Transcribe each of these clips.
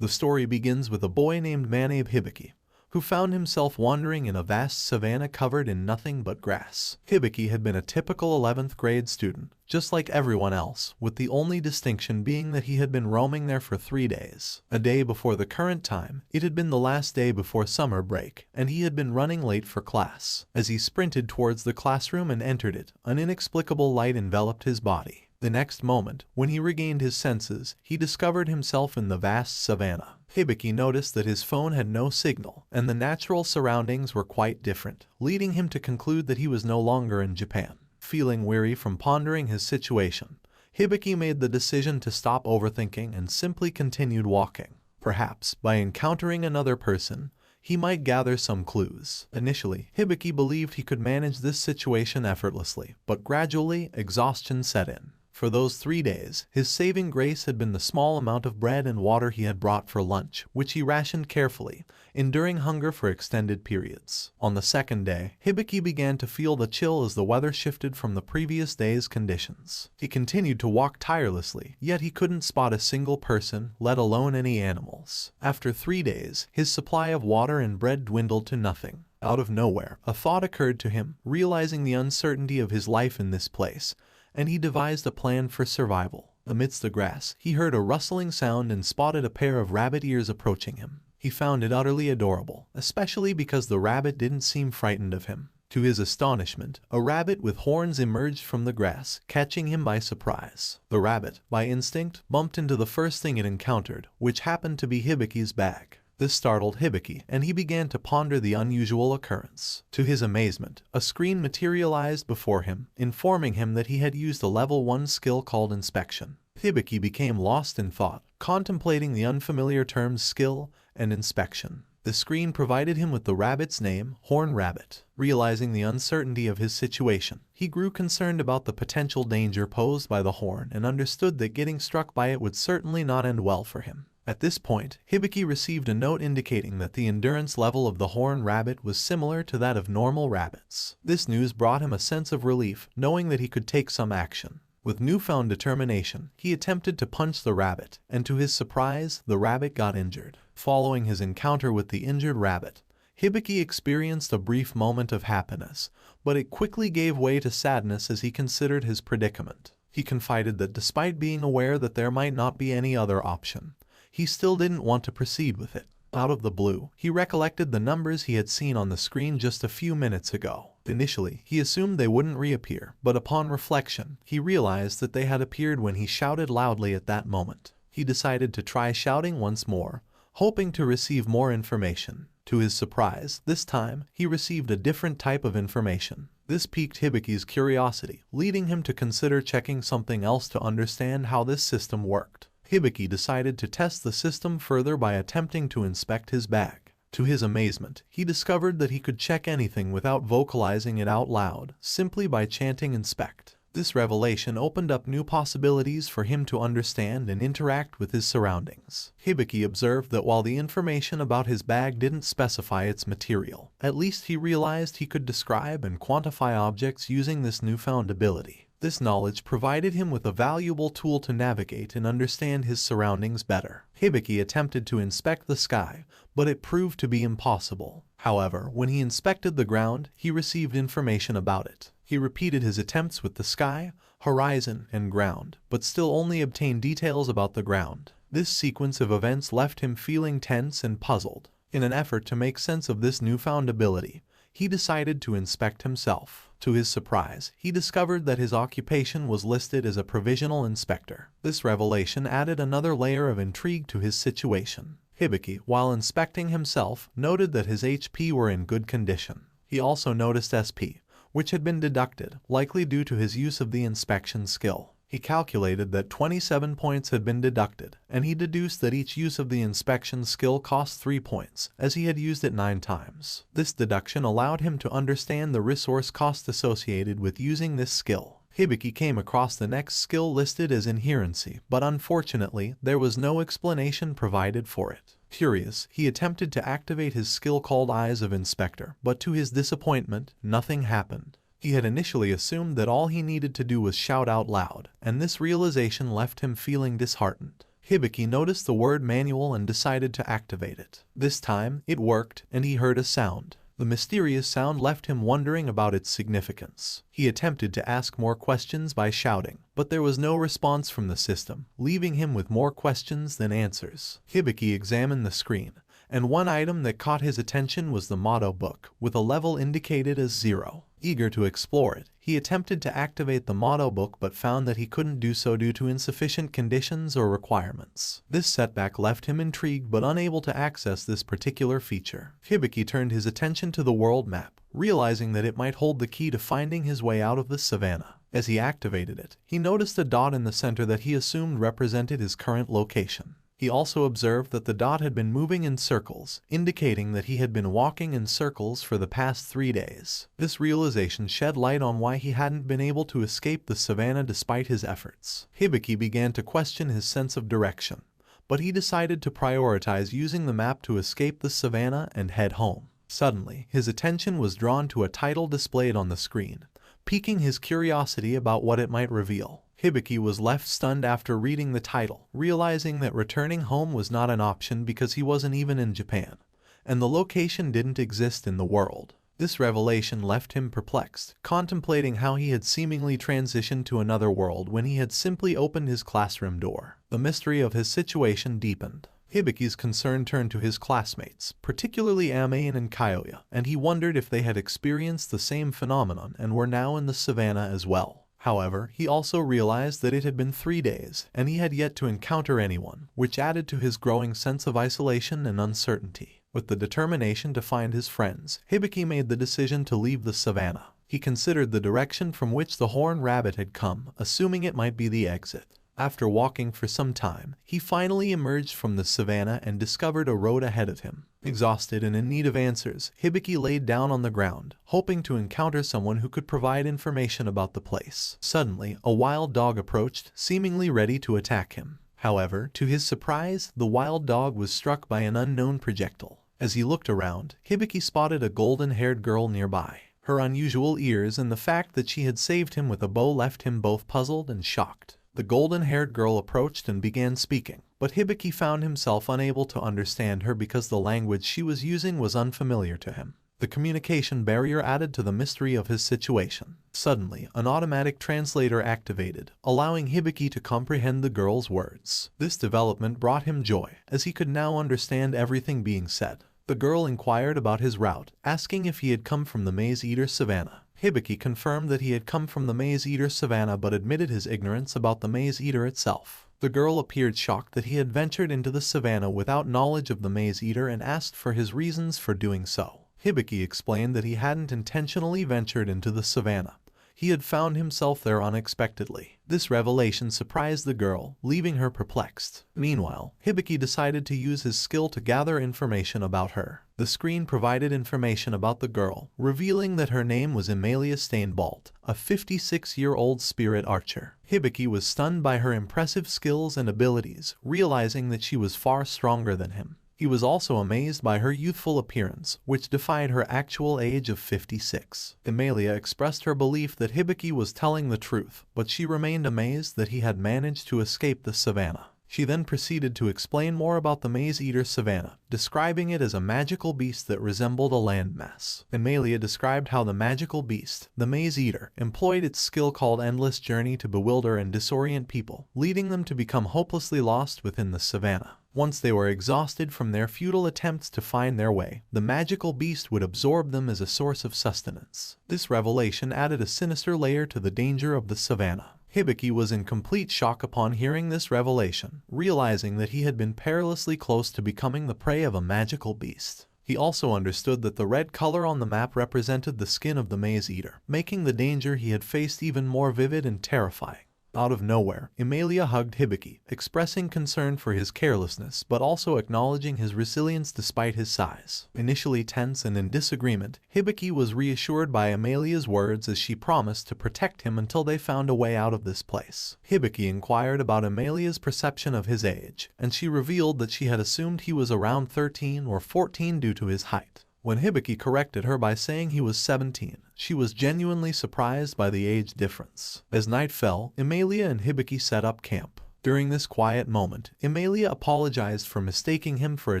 The story begins with a boy named Manabe Hibiki, who found himself wandering in a vast savanna covered in nothing but grass. Hibiki had been a typical 11th grade student, just like everyone else, with the only distinction being that he had been roaming there for 3 days. A day before the current time, it had been the last day before summer break, and he had been running late for class. As he sprinted towards the classroom and entered it, an inexplicable light enveloped his body. The next moment, when he regained his senses, he discovered himself in the vast savanna. Hibiki noticed that his phone had no signal, and the natural surroundings were quite different, leading him to conclude that he was no longer in Japan. Feeling weary from pondering his situation, Hibiki made the decision to stop overthinking and simply continued walking. Perhaps, by encountering another person, he might gather some clues. Initially, Hibiki believed he could manage this situation effortlessly, but gradually, exhaustion set in. For those 3 days, his saving grace had been the small amount of bread and water he had brought for lunch, which he rationed carefully, enduring hunger for extended periods. On the second day, Hibiki began to feel the chill as the weather shifted from the previous day's conditions. He continued to walk tirelessly, yet he couldn't spot a single person, let alone any animals. After 3 days, his supply of water and bread dwindled to nothing. Out of nowhere, a thought occurred to him, realizing the uncertainty of his life in this place, and he devised a plan for survival. Amidst the grass, he heard a rustling sound and spotted a pair of rabbit ears approaching him. He found it utterly adorable, especially because the rabbit didn't seem frightened of him. To his astonishment, a rabbit with horns emerged from the grass, catching him by surprise. The rabbit, by instinct, bumped into the first thing it encountered, which happened to be Hibiki's bag. This startled Hibiki, and he began to ponder the unusual occurrence. To his amazement, a screen materialized before him, informing him that he had used a level 1 skill called inspection. Hibiki became lost in thought, contemplating the unfamiliar terms skill and inspection. The screen provided him with the rabbit's name, Horn Rabbit. Realizing the uncertainty of his situation, he grew concerned about the potential danger posed by the horn and understood that getting struck by it would certainly not end well for him. At this point, Hibiki received a note indicating that the endurance level of the horned rabbit was similar to that of normal rabbits. This news brought him a sense of relief, knowing that he could take some action. With newfound determination, he attempted to punch the rabbit, and to his surprise, the rabbit got injured. Following his encounter with the injured rabbit, Hibiki experienced a brief moment of happiness, but it quickly gave way to sadness as he considered his predicament. He confided that despite being aware that there might not be any other option, he still didn't want to proceed with it. Out of the blue, he recollected the numbers he had seen on the screen just a few minutes ago. Initially, he assumed they wouldn't reappear, but upon reflection, he realized that they had appeared when he shouted loudly at that moment. He decided to try shouting once more, hoping to receive more information. To his surprise, this time, he received a different type of information. This piqued Hibiki's curiosity, leading him to consider checking something else to understand how this system worked. Hibiki decided to test the system further by attempting to inspect his bag. To his amazement, he discovered that he could check anything without vocalizing it out loud, simply by chanting inspect. This revelation opened up new possibilities for him to understand and interact with his surroundings. Hibiki observed that while the information about his bag didn't specify its material, at least he realized he could describe and quantify objects using this newfound ability. This knowledge provided him with a valuable tool to navigate and understand his surroundings better. Hibiki attempted to inspect the sky, but it proved to be impossible. However, when he inspected the ground, he received information about it. He repeated his attempts with the sky, horizon, and ground, but still only obtained details about the ground. This sequence of events left him feeling tense and puzzled. In an effort to make sense of this newfound ability, he decided to inspect himself. To his surprise, he discovered that his occupation was listed as a provisional inspector. This revelation added another layer of intrigue to his situation. Hibiki, while inspecting himself, noted that his HP were in good condition. He also noticed SP, which had been deducted, likely due to his use of the inspection skill. He calculated that 27 points had been deducted, and he deduced that each use of the inspection skill cost 3 points, as he had used it 9 times. This deduction allowed him to understand the resource cost associated with using this skill. Hibiki came across the next skill listed as inherency, but unfortunately, there was no explanation provided for it. Curious, he attempted to activate his skill called Eyes of Inspector, but to his disappointment, nothing happened. He had initially assumed that all he needed to do was shout out loud, and this realization left him feeling disheartened. Hibiki noticed the word manual and decided to activate it. This time, it worked, and he heard a sound. The mysterious sound left him wondering about its significance. He attempted to ask more questions by shouting, but there was no response from the system, leaving him with more questions than answers. Hibiki examined the screen, and one item that caught his attention was the motto book, with a level indicated as 0. Eager to explore it, he attempted to activate the motto book but found that he couldn't do so due to insufficient conditions or requirements. This setback left him intrigued but unable to access this particular feature. Hibiki turned his attention to the world map, realizing that it might hold the key to finding his way out of the savannah. As he activated it, he noticed a dot in the center that he assumed represented his current location. He also observed that the dot had been moving in circles, indicating that he had been walking in circles for the past 3 days. This realization shed light on why he hadn't been able to escape the savannah despite his efforts. Hibiki began to question his sense of direction, but he decided to prioritize using the map to escape the savannah and head home. Suddenly, his attention was drawn to a title displayed on the screen, piquing his curiosity about what it might reveal. Hibiki was left stunned after reading the title, realizing that returning home was not an option because he wasn't even in Japan, and the location didn't exist in the world. This revelation left him perplexed, contemplating how he had seemingly transitioned to another world when he had simply opened his classroom door. The mystery of his situation deepened. Hibiki's concern turned to his classmates, particularly Amain and Kyoya, and he wondered if they had experienced the same phenomenon and were now in the savannah as well. However, he also realized that it had been 3 days, and he had yet to encounter anyone, which added to his growing sense of isolation and uncertainty. With the determination to find his friends, Hibiki made the decision to leave the savannah. He considered the direction from which the horned rabbit had come, assuming it might be the exit. After walking for some time, he finally emerged from the savannah and discovered a road ahead of him. Exhausted and in need of answers, Hibiki laid down on the ground, hoping to encounter someone who could provide information about the place. Suddenly, a wild dog approached, seemingly ready to attack him. However, to his surprise, the wild dog was struck by an unknown projectile. As he looked around, Hibiki spotted a golden-haired girl nearby. Her unusual ears and the fact that she had saved him with a bow left him both puzzled and shocked. The golden-haired girl approached and began speaking, but Hibiki found himself unable to understand her because the language she was using was unfamiliar to him. The communication barrier added to the mystery of his situation. Suddenly, an automatic translator activated, allowing Hibiki to comprehend the girl's words. This development brought him joy, as he could now understand everything being said. The girl inquired about his route, asking if he had come from the Maze-Eater Savannah. Hibiki confirmed that he had come from the Maze-Eater Savannah but admitted his ignorance about the Maze-Eater itself. The girl appeared shocked that he had ventured into the savannah without knowledge of the Maze-Eater and asked for his reasons for doing so. Hibiki explained that he hadn't intentionally ventured into the savannah. He had found himself there unexpectedly. This revelation surprised the girl, leaving her perplexed. Meanwhile, Hibiki decided to use his skill to gather information about her. The screen provided information about the girl, revealing that her name was Emilia Stainbolt, a 56-year-old spirit archer. Hibiki was stunned by her impressive skills and abilities, realizing that she was far stronger than him. He was also amazed by her youthful appearance, which defied her actual age of 56. Emilia expressed her belief that Hibiki was telling the truth, but she remained amazed that he had managed to escape the savannah. She then proceeded to explain more about the Maze-Eater Savannah, describing it as a magical beast that resembled a landmass. Emilia described how the magical beast, the Maze-Eater, employed its skill called Endless Journey to bewilder and disorient people, leading them to become hopelessly lost within the savannah. Once they were exhausted from their futile attempts to find their way, the magical beast would absorb them as a source of sustenance. This revelation added a sinister layer to the danger of the savannah. Hibiki was in complete shock upon hearing this revelation, realizing that he had been perilously close to becoming the prey of a magical beast. He also understood that the red color on the map represented the skin of the Maze-Eater, making the danger he had faced even more vivid and terrifying. Out of nowhere, Emilia hugged Hibiki, expressing concern for his carelessness but also acknowledging his resilience despite his size. Initially tense and in disagreement, Hibiki was reassured by Emilia's words as she promised to protect him until they found a way out of this place. Hibiki inquired about Emilia's perception of his age, and she revealed that she had assumed he was around 13 or 14 due to his height. When Hibiki corrected her by saying he was 17, she was genuinely surprised by the age difference. As night fell, Emilia and Hibiki set up camp. During this quiet moment, Emilia apologized for mistaking him for a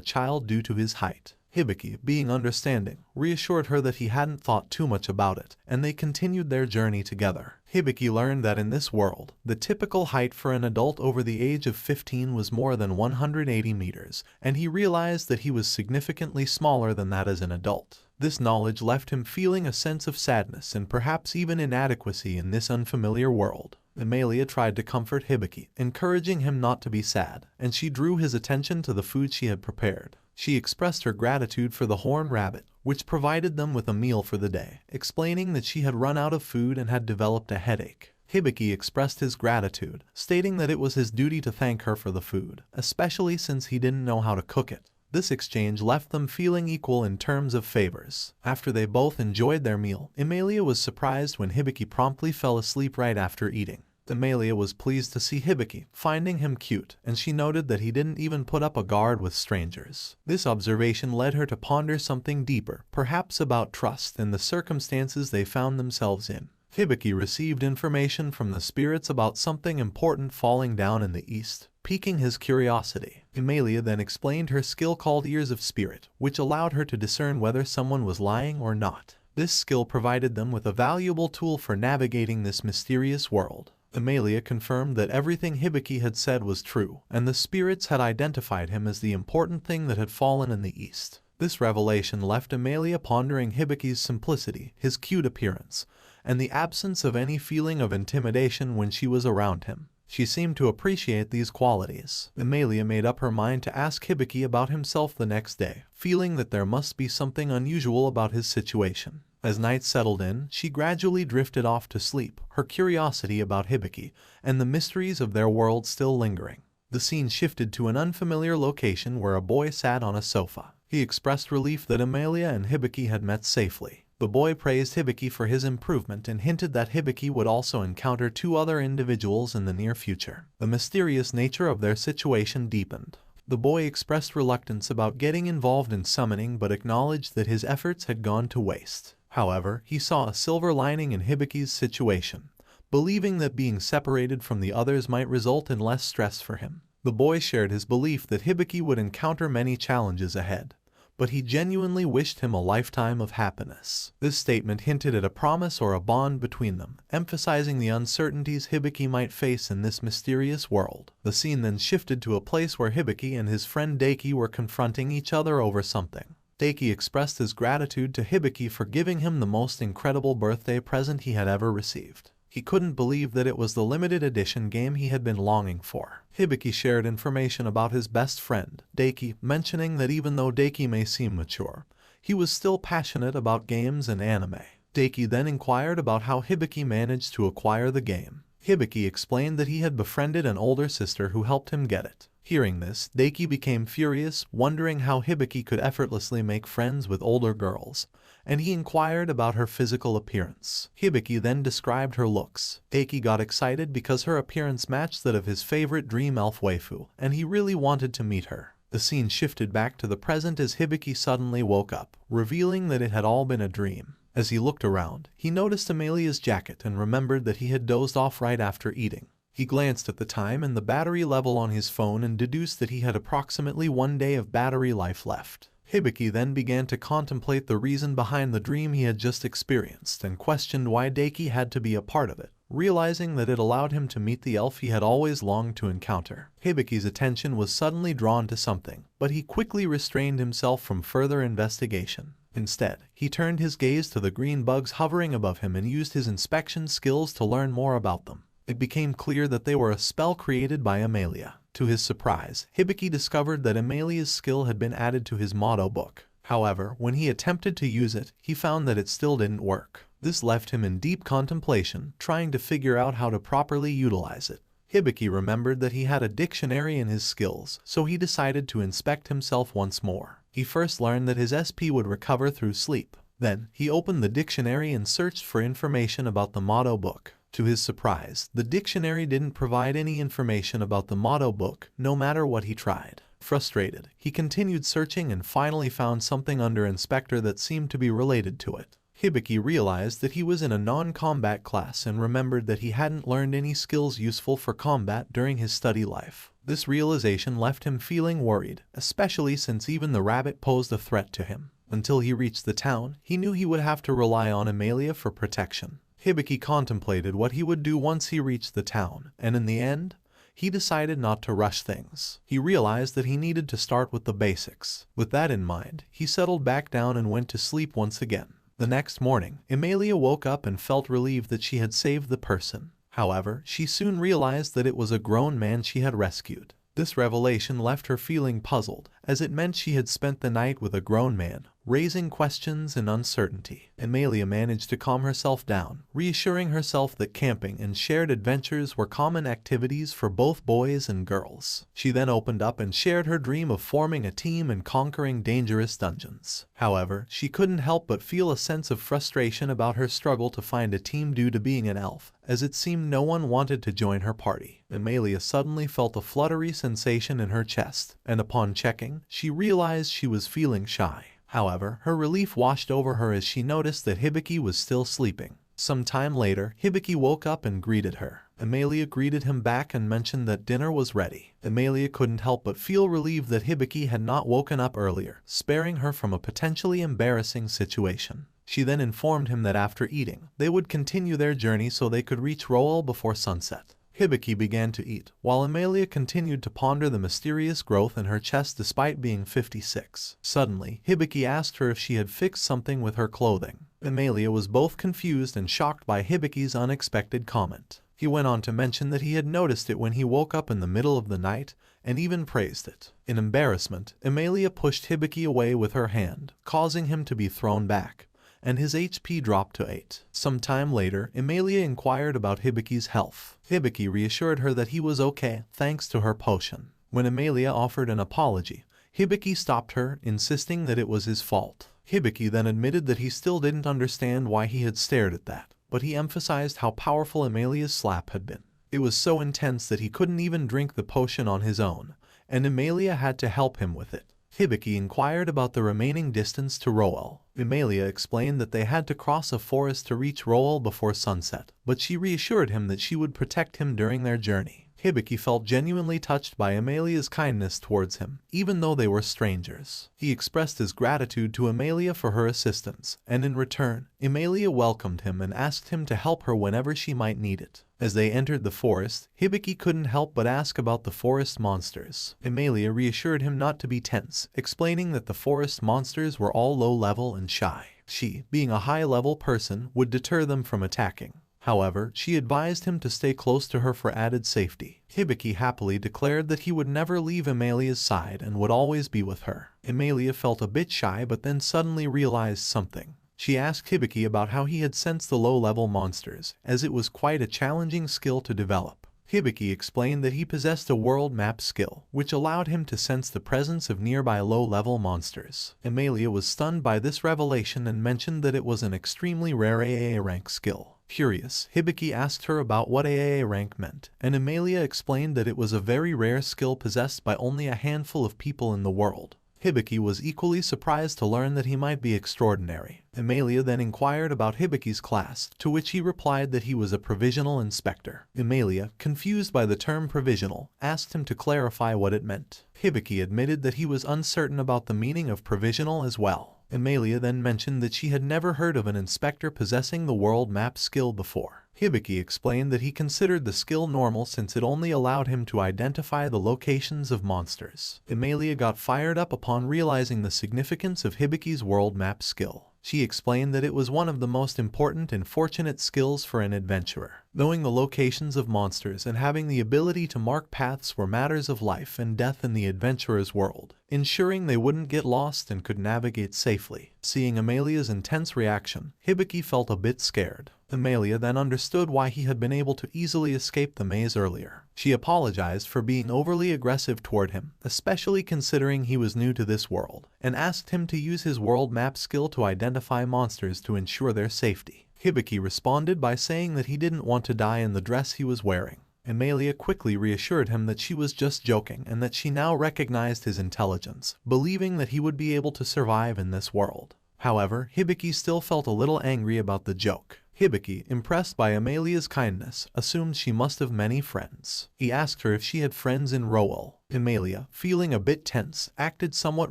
child due to his height. Hibiki, being understanding, reassured her that he hadn't thought too much about it, and they continued their journey together. Hibiki learned that in this world, the typical height for an adult over the age of 15 was more than 180 meters, and he realized that he was significantly smaller than that as an adult. This knowledge left him feeling a sense of sadness and perhaps even inadequacy in this unfamiliar world. Emilia tried to comfort Hibiki, encouraging him not to be sad, and she drew his attention to the food she had prepared. She expressed her gratitude for the horned rabbit, which provided them with a meal for the day, explaining that she had run out of food and had developed a headache. Hibiki expressed his gratitude, stating that it was his duty to thank her for the food, especially since he didn't know how to cook it. This exchange left them feeling equal in terms of favors. After they both enjoyed their meal, Emilia was surprised when Hibiki promptly fell asleep right after eating. Emilia was pleased to see Hibiki, finding him cute, and she noted that he didn't even put up a guard with strangers. This observation led her to ponder something deeper, perhaps about trust and the circumstances they found themselves in. Hibiki received information from the spirits about something important falling down in the east, piquing his curiosity. Emilia then explained her skill called Ears of Spirit, which allowed her to discern whether someone was lying or not. This skill provided them with a valuable tool for navigating this mysterious world. Emilia confirmed that everything Hibiki had said was true, and the spirits had identified him as the important thing that had fallen in the east. This revelation left Emilia pondering Hibiki's simplicity, his cute appearance, and the absence of any feeling of intimidation when she was around him. She seemed to appreciate these qualities. Emilia made up her mind to ask Hibiki about himself the next day, feeling that there must be something unusual about his situation. As night settled in, she gradually drifted off to sleep, her curiosity about Hibiki and the mysteries of their world still lingering. The scene shifted to an unfamiliar location where a boy sat on a sofa. He expressed relief that Emilia and Hibiki had met safely. The boy praised Hibiki for his improvement and hinted that Hibiki would also encounter 2 other individuals in the near future. The mysterious nature of their situation deepened. The boy expressed reluctance about getting involved in summoning but acknowledged that his efforts had gone to waste. However, he saw a silver lining in Hibiki's situation, believing that being separated from the others might result in less stress for him. The boy shared his belief that Hibiki would encounter many challenges ahead, but he genuinely wished him a lifetime of happiness. This statement hinted at a promise or a bond between them, emphasizing the uncertainties Hibiki might face in this mysterious world. The scene then shifted to a place where Hibiki and his friend Daiki were confronting each other over something. Daiki expressed his gratitude to Hibiki for giving him the most incredible birthday present he had ever received. He couldn't believe that it was the limited edition game he had been longing for. Hibiki shared information about his best friend, Daiki, mentioning that even though Daiki may seem mature, he was still passionate about games and anime. Daiki then inquired about how Hibiki managed to acquire the game. Hibiki explained that he had befriended an older sister who helped him get it. Hearing this, Daiki became furious, wondering how Hibiki could effortlessly make friends with older girls, and he inquired about her physical appearance. Hibiki then described her looks. Daiki got excited because her appearance matched that of his favorite dream elf waifu, and he really wanted to meet her. The scene shifted back to the present as Hibiki suddenly woke up, revealing that it had all been a dream. As he looked around, he noticed Emilia's jacket and remembered that he had dozed off right after eating. He glanced at the time and the battery level on his phone and deduced that he had approximately 1 day of battery life left. Hibiki then began to contemplate the reason behind the dream he had just experienced and questioned why Daiki had to be a part of it, realizing that it allowed him to meet the elf he had always longed to encounter. Hibiki's attention was suddenly drawn to something, but he quickly restrained himself from further investigation. Instead, he turned his gaze to the green bugs hovering above him and used his inspection skills to learn more about them. It became clear that they were a spell created by Emilia. To his surprise, Hibiki discovered that Emilia's skill had been added to his motto book. However, when he attempted to use it, he found that it still didn't work. This left him in deep contemplation, trying to figure out how to properly utilize it. Hibiki remembered that he had a dictionary in his skills, so he decided to inspect himself once more. He first learned that his SP would recover through sleep. Then, he opened the dictionary and searched for information about the motto book. To his surprise, the dictionary didn't provide any information about the motto book, no matter what he tried. Frustrated, he continued searching and finally found something under Inspector that seemed to be related to it. Hibiki realized that he was in a non-combat class and remembered that he hadn't learned any skills useful for combat during his study life. This realization left him feeling worried, especially since even the rabbit posed a threat to him. Until he reached the town, he knew he would have to rely on Emilia for protection. Hibiki contemplated what he would do once he reached the town, and in the end, he decided not to rush things. He realized that he needed to start with the basics. With that in mind, he settled back down and went to sleep once again. The next morning, Emilia woke up and felt relieved that she had saved the person. However, she soon realized that it was a grown man she had rescued. This revelation left her feeling puzzled, as it meant she had spent the night with a grown man, raising questions and uncertainty. Emilia managed to calm herself down, reassuring herself that camping and shared adventures were common activities for both boys and girls. She then opened up and shared her dream of forming a team and conquering dangerous dungeons. However, she couldn't help but feel a sense of frustration about her struggle to find a team due to being an elf, as it seemed no one wanted to join her party. Emilia suddenly felt a fluttery sensation in her chest, and upon checking, she realized she was feeling shy. However, her relief washed over her as she noticed that Hibiki was still sleeping. Some time later, Hibiki woke up and greeted her. Emilia greeted him back and mentioned that dinner was ready. Emilia couldn't help but feel relieved that Hibiki had not woken up earlier, sparing her from a potentially embarrassing situation. She then informed him that after eating, they would continue their journey so they could reach Roel before sunset. Hibiki began to eat, while Emilia continued to ponder the mysterious growth in her chest despite being 56. Suddenly, Hibiki asked her if she had fixed something with her clothing. Emilia was both confused and shocked by Hibiki's unexpected comment. He went on to mention that he had noticed it when he woke up in the middle of the night, and even praised it. In embarrassment, Emilia pushed Hibiki away with her hand, causing him to be thrown back, and his HP dropped to 8. Some time later, Emilia inquired about Hibiki's health. Hibiki reassured her that he was okay, thanks to her potion. When Emilia offered an apology, Hibiki stopped her, insisting that it was his fault. Hibiki then admitted that he still didn't understand why he had stared at that, but he emphasized how powerful Emilia's slap had been. It was so intense that he couldn't even drink the potion on his own, and Emilia had to help him with it. Hibiki inquired about the remaining distance to Roel. Emilia explained that they had to cross a forest to reach Roel before sunset, but she reassured him that she would protect him during their journey. Hibiki felt genuinely touched by Emilia's kindness towards him, even though they were strangers. He expressed his gratitude to Emilia for her assistance, and in return, Emilia welcomed him and asked him to help her whenever she might need it. As they entered the forest, Hibiki couldn't help but ask about the forest monsters. Emilia reassured him not to be tense, explaining that the forest monsters were all low-level and shy. She, being a high-level person, would deter them from attacking. However, she advised him to stay close to her for added safety. Hibiki happily declared that he would never leave Emilia's side and would always be with her. Emilia felt a bit shy but then suddenly realized something. She asked Hibiki about how he had sensed the low-level monsters, as it was quite a challenging skill to develop. Hibiki explained that he possessed a world map skill, which allowed him to sense the presence of nearby low-level monsters. Emilia was stunned by this revelation and mentioned that it was an extremely rare AA rank skill. Curious, Hibiki asked her about what AA rank meant, and Emilia explained that it was a very rare skill possessed by only a handful of people in the world. Hibiki was equally surprised to learn that he might be extraordinary. Emilia then inquired about Hibiki's class, to which he replied that he was a provisional inspector. Emilia, confused by the term provisional, asked him to clarify what it meant. Hibiki admitted that he was uncertain about the meaning of provisional as well. Emilia then mentioned that she had never heard of an inspector possessing the world map skill before. Hibiki explained that he considered the skill normal since it only allowed him to identify the locations of monsters. Emilia got fired up upon realizing the significance of Hibiki's world map skill. She explained that it was one of the most important and fortunate skills for an adventurer. Knowing the locations of monsters and having the ability to mark paths were matters of life and death in the adventurer's world, ensuring they wouldn't get lost and could navigate safely. Seeing Emilia's intense reaction, Hibiki felt a bit scared. Emilia then understood why he had been able to easily escape the maze earlier. She apologized for being overly aggressive toward him, especially considering he was new to this world, and asked him to use his world map skill to identify monsters to ensure their safety. Hibiki responded by saying that he didn't want to die in the dress he was wearing. Emilia quickly reassured him that she was just joking and that she now recognized his intelligence, believing that he would be able to survive in this world. However, Hibiki still felt a little angry about the joke. Hibiki, impressed by Amelia's kindness, assumed she must have many friends. He asked her if she had friends in Rowell. Amelia, feeling a bit tense, acted somewhat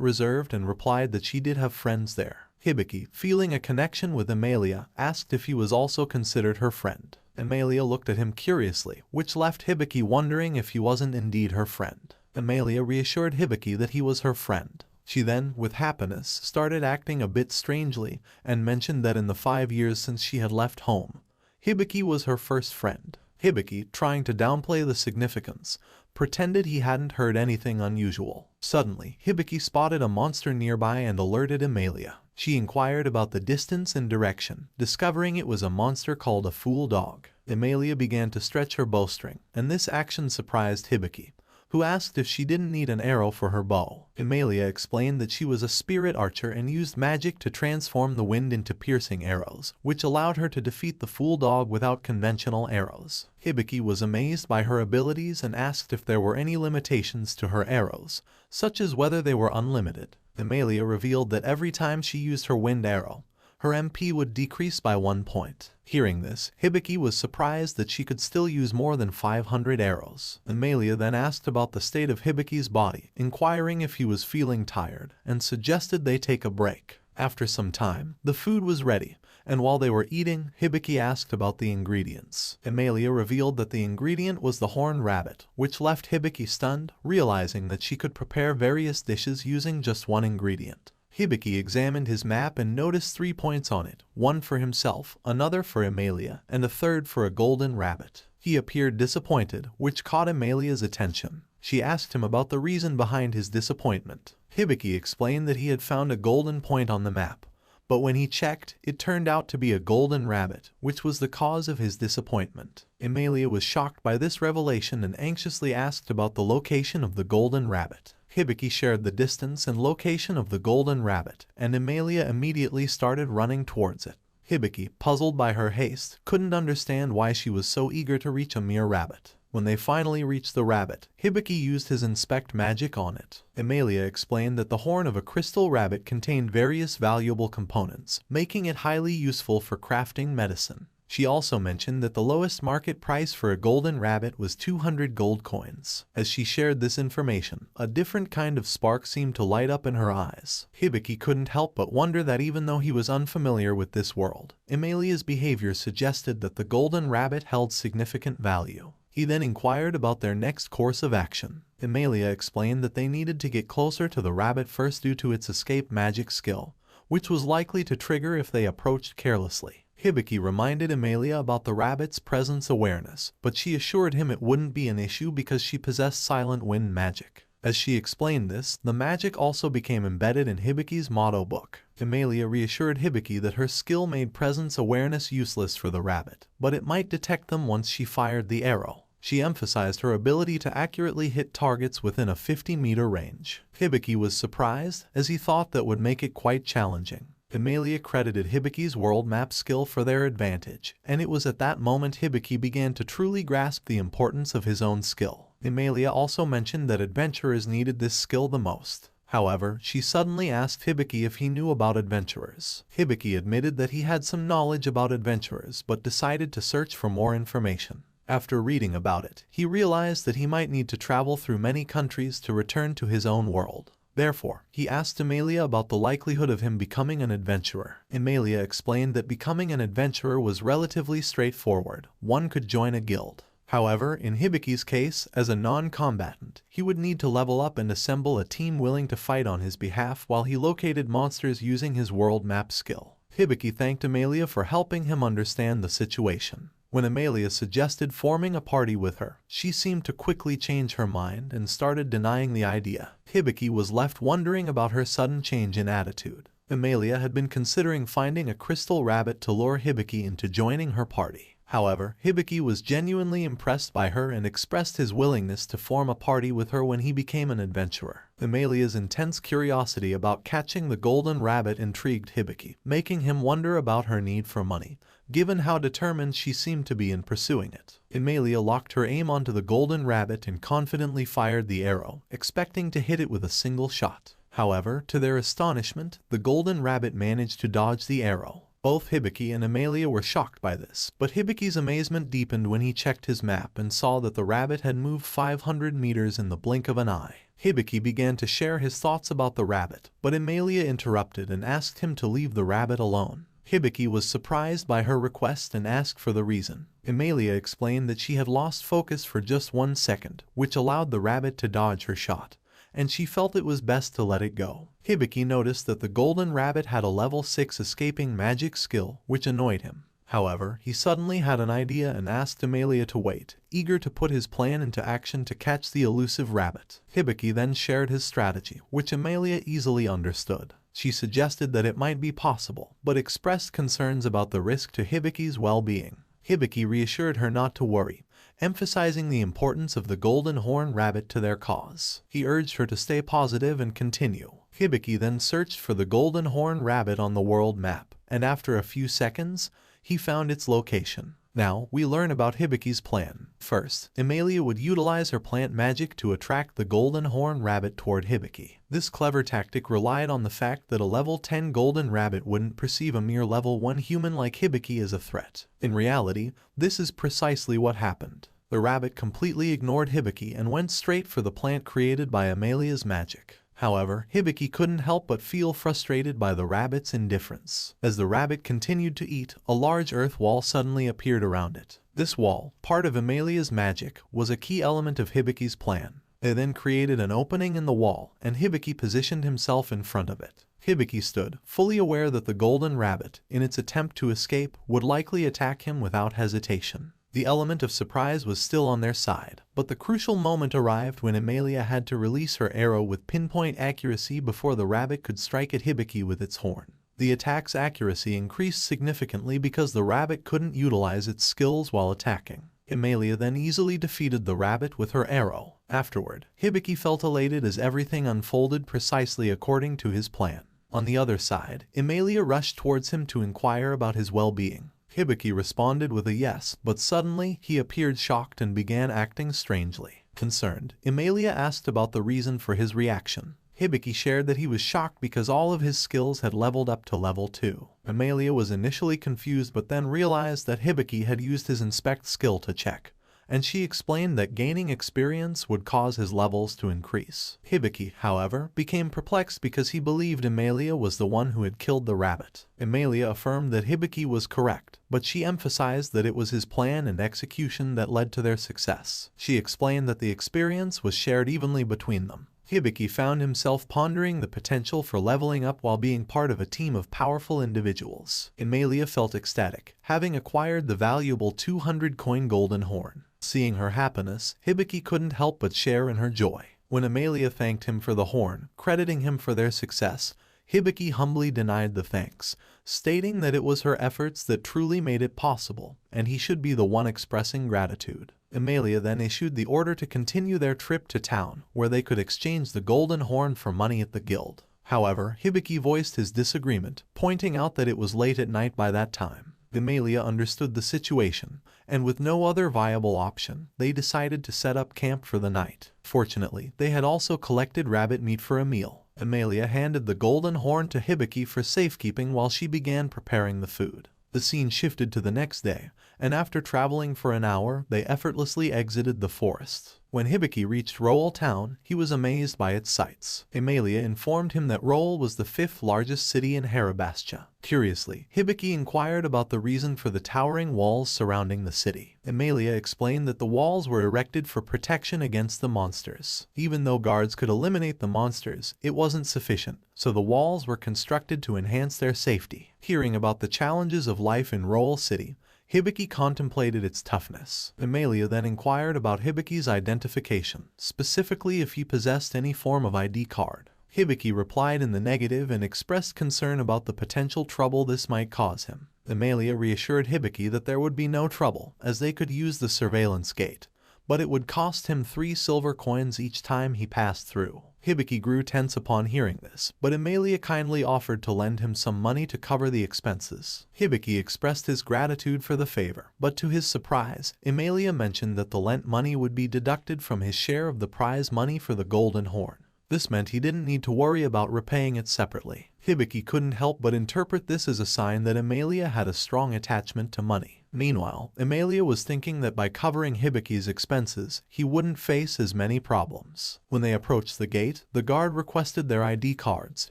reserved and replied that she did have friends there. Hibiki, feeling a connection with Amelia, asked if he was also considered her friend. Amelia looked at him curiously, which left Hibiki wondering if he wasn't indeed her friend. Amelia reassured Hibiki that he was her friend. She then, with happiness, started acting a bit strangely and mentioned that in the 5 years since she had left home, Hibiki was her first friend. Hibiki, trying to downplay the significance, pretended he hadn't heard anything unusual. Suddenly, Hibiki spotted a monster nearby and alerted Amelia. She inquired about the distance and direction, discovering it was a monster called a fool dog. Amelia began to stretch her bowstring, and this action surprised Hibiki, who asked if she didn't need an arrow for her bow. Amelia explained that she was a spirit archer and used magic to transform the wind into piercing arrows, which allowed her to defeat the fool dog without conventional arrows. Hibiki was amazed by her abilities and asked if there were any limitations to her arrows, such as whether they were unlimited. Amelia revealed that every time she used her wind arrow, her MP would decrease by 1 point. Hearing this, Hibiki was surprised that she could still use more than 500 arrows. Amelia then asked about the state of Hibiki's body, inquiring if he was feeling tired, and suggested they take a break. After some time, the food was ready, and while they were eating, Hibiki asked about the ingredients. Amelia revealed that the ingredient was the horned rabbit, which left Hibiki stunned, realizing that she could prepare various dishes using just one ingredient. Hibiki examined his map and noticed 3 points on it, one for himself, another for Amelia, and a third for a golden rabbit. He appeared disappointed, which caught Amelia's attention. She asked him about the reason behind his disappointment. Hibiki explained that he had found a golden point on the map, but when he checked, it turned out to be a golden rabbit, which was the cause of his disappointment. Amelia was shocked by this revelation and anxiously asked about the location of the golden rabbit. Hibiki shared the distance and location of the golden rabbit, and Amelia immediately started running towards it. Hibiki, puzzled by her haste, couldn't understand why she was so eager to reach a mere rabbit. When they finally reached the rabbit, Hibiki used his inspect magic on it. Amelia explained that the horn of a crystal rabbit contained various valuable components, making it highly useful for crafting medicine. She also mentioned that the lowest market price for a golden rabbit was 200 gold coins. As she shared this information, a different kind of spark seemed to light up in her eyes. Hibiki couldn't help but wonder that even though he was unfamiliar with this world, Amelia's behavior suggested that the golden rabbit held significant value. He then inquired about their next course of action. Amelia explained that they needed to get closer to the rabbit first due to its escape magic skill, which was likely to trigger if they approached carelessly. Hibiki reminded Amelia about the rabbit's presence awareness, but she assured him it wouldn't be an issue because she possessed silent wind magic. As she explained this, the magic also became embedded in Hibiki's motto book. Amelia reassured Hibiki that her skill made presence awareness useless for the rabbit, but it might detect them once she fired the arrow. She emphasized her ability to accurately hit targets within a 50-meter range. Hibiki was surprised, as he thought that would make it quite challenging. Amelia credited Hibiki's world map skill for their advantage, and it was at that moment Hibiki began to truly grasp the importance of his own skill. Amelia also mentioned that adventurers needed this skill the most. However, she suddenly asked Hibiki if he knew about adventurers. Hibiki admitted that he had some knowledge about adventurers, but decided to search for more information. After reading about it, he realized that he might need to travel through many countries to return to his own world. Therefore, he asked Amelia about the likelihood of him becoming an adventurer. Amelia explained that becoming an adventurer was relatively straightforward. One could join a guild. However, in Hibiki's case, as a non-combatant, he would need to level up and assemble a team willing to fight on his behalf while he located monsters using his world map skill. Hibiki thanked Amelia for helping him understand the situation. When Amelia suggested forming a party with her, she seemed to quickly change her mind and started denying the idea. Hibiki was left wondering about her sudden change in attitude. Amelia had been considering finding a crystal rabbit to lure Hibiki into joining her party. However, Hibiki was genuinely impressed by her and expressed his willingness to form a party with her when he became an adventurer. Amelia's intense curiosity about catching the golden rabbit intrigued Hibiki, making him wonder about her need for money, given how determined she seemed to be in pursuing it. Amelia locked her aim onto the golden rabbit and confidently fired the arrow, expecting to hit it with a single shot. However, to their astonishment, the golden rabbit managed to dodge the arrow. Both Hibiki and Amelia were shocked by this, but Hibiki's amazement deepened when he checked his map and saw that the rabbit had moved 500 meters in the blink of an eye. Hibiki began to share his thoughts about the rabbit, but Amelia interrupted and asked him to leave the rabbit alone. Hibiki was surprised by her request and asked for the reason. Amelia explained that she had lost focus for just 1 second, which allowed the rabbit to dodge her shot, and she felt it was best to let it go. Hibiki noticed that the golden rabbit had a level 6 escaping magic skill, which annoyed him. However, he suddenly had an idea and asked Amelia to wait, eager to put his plan into action to catch the elusive rabbit. Hibiki then shared his strategy, which Amelia easily understood. She suggested that it might be possible, but expressed concerns about the risk to Hibiki's well-being. Hibiki reassured her not to worry, emphasizing the importance of the golden horn rabbit to their cause. He urged her to stay positive and continue. Hibiki then searched for the golden horn rabbit on the world map, and after a few seconds, he found its location. Now, we learn about Hibiki's plan. First, Amelia would utilize her plant magic to attract the golden horn rabbit toward Hibiki. This clever tactic relied on the fact that a level 10 golden rabbit wouldn't perceive a mere level 1 human like Hibiki as a threat. In reality, this is precisely what happened. The rabbit completely ignored Hibiki and went straight for the plant created by Amelia's magic. However, Hibiki couldn't help but feel frustrated by the rabbit's indifference. As the rabbit continued to eat, a large earth wall suddenly appeared around it. This wall, part of Amelia's magic, was a key element of Hibiki's plan. They then created an opening in the wall, and Hibiki positioned himself in front of it. Hibiki stood, fully aware that the golden rabbit, in its attempt to escape, would likely attack him without hesitation. The element of surprise was still on their side, but the crucial moment arrived when Amelia had to release her arrow with pinpoint accuracy before the rabbit could strike at Hibiki with its horn. The attack's accuracy increased significantly because the rabbit couldn't utilize its skills while attacking. Amelia then easily defeated the rabbit with her arrow. Afterward, Hibiki felt elated as everything unfolded precisely according to his plan. On the other side, Amelia rushed towards him to inquire about his well-being. Hibiki responded with a yes, but suddenly he appeared shocked and began acting strangely. Concerned, Amelia asked about the reason for his reaction. Hibiki shared that he was shocked because all of his skills had leveled up to level 2. Amelia was initially confused but then realized that Hibiki had used his inspect skill to check, and she explained that gaining experience would cause his levels to increase. Hibiki, however, became perplexed because he believed Amelia was the one who had killed the rabbit. Amelia affirmed that Hibiki was correct, but she emphasized that it was his plan and execution that led to their success. She explained that the experience was shared evenly between them. Hibiki found himself pondering the potential for leveling up while being part of a team of powerful individuals. Amelia felt ecstatic, having acquired the valuable 200-coin golden horn. Seeing her happiness, Hibiki couldn't help but share in her joy. When Amelia thanked him for the horn, crediting him for their success, Hibiki humbly denied the thanks, stating that it was her efforts that truly made it possible, and he should be the one expressing gratitude. Amelia then issued the order to continue their trip to town, where they could exchange the golden horn for money at the guild. However, Hibiki voiced his disagreement, pointing out that it was late at night by that time. Amelia understood the situation, and with no other viable option, they decided to set up camp for the night. Fortunately, they had also collected rabbit meat for a meal. Amelia handed the golden horn to Hibiki for safekeeping while she began preparing the food. The scene shifted to the next day, and after traveling for an hour, they effortlessly exited the forest. When Hibiki reached Roel town, he was amazed by its sights. Amelia informed him that Roel was the 5th largest city in Harabastia. Curiously, Hibiki inquired about the reason for the towering walls surrounding the city. Amelia explained that the walls were erected for protection against the monsters. Even though guards could eliminate the monsters, it wasn't sufficient, so the walls were constructed to enhance their safety. Hearing about the challenges of life in Roel City, Hibiki contemplated its toughness. Amelia then inquired about Hibiki's identification, specifically if he possessed any form of ID card. Hibiki replied in the negative and expressed concern about the potential trouble this might cause him. Amelia reassured Hibiki that there would be no trouble, as they could use the surveillance gate, but it would cost him 3 silver coins each time he passed through. Hibiki grew tense upon hearing this, but Amelia kindly offered to lend him some money to cover the expenses. Hibiki expressed his gratitude for the favor, but to his surprise, Amelia mentioned that the lent money would be deducted from his share of the prize money for the golden horn. This meant he didn't need to worry about repaying it separately. Hibiki couldn't help but interpret this as a sign that Emilia had a strong attachment to money. Meanwhile, Emilia was thinking that by covering Hibiki's expenses, he wouldn't face as many problems. When they approached the gate, the guard requested their ID cards,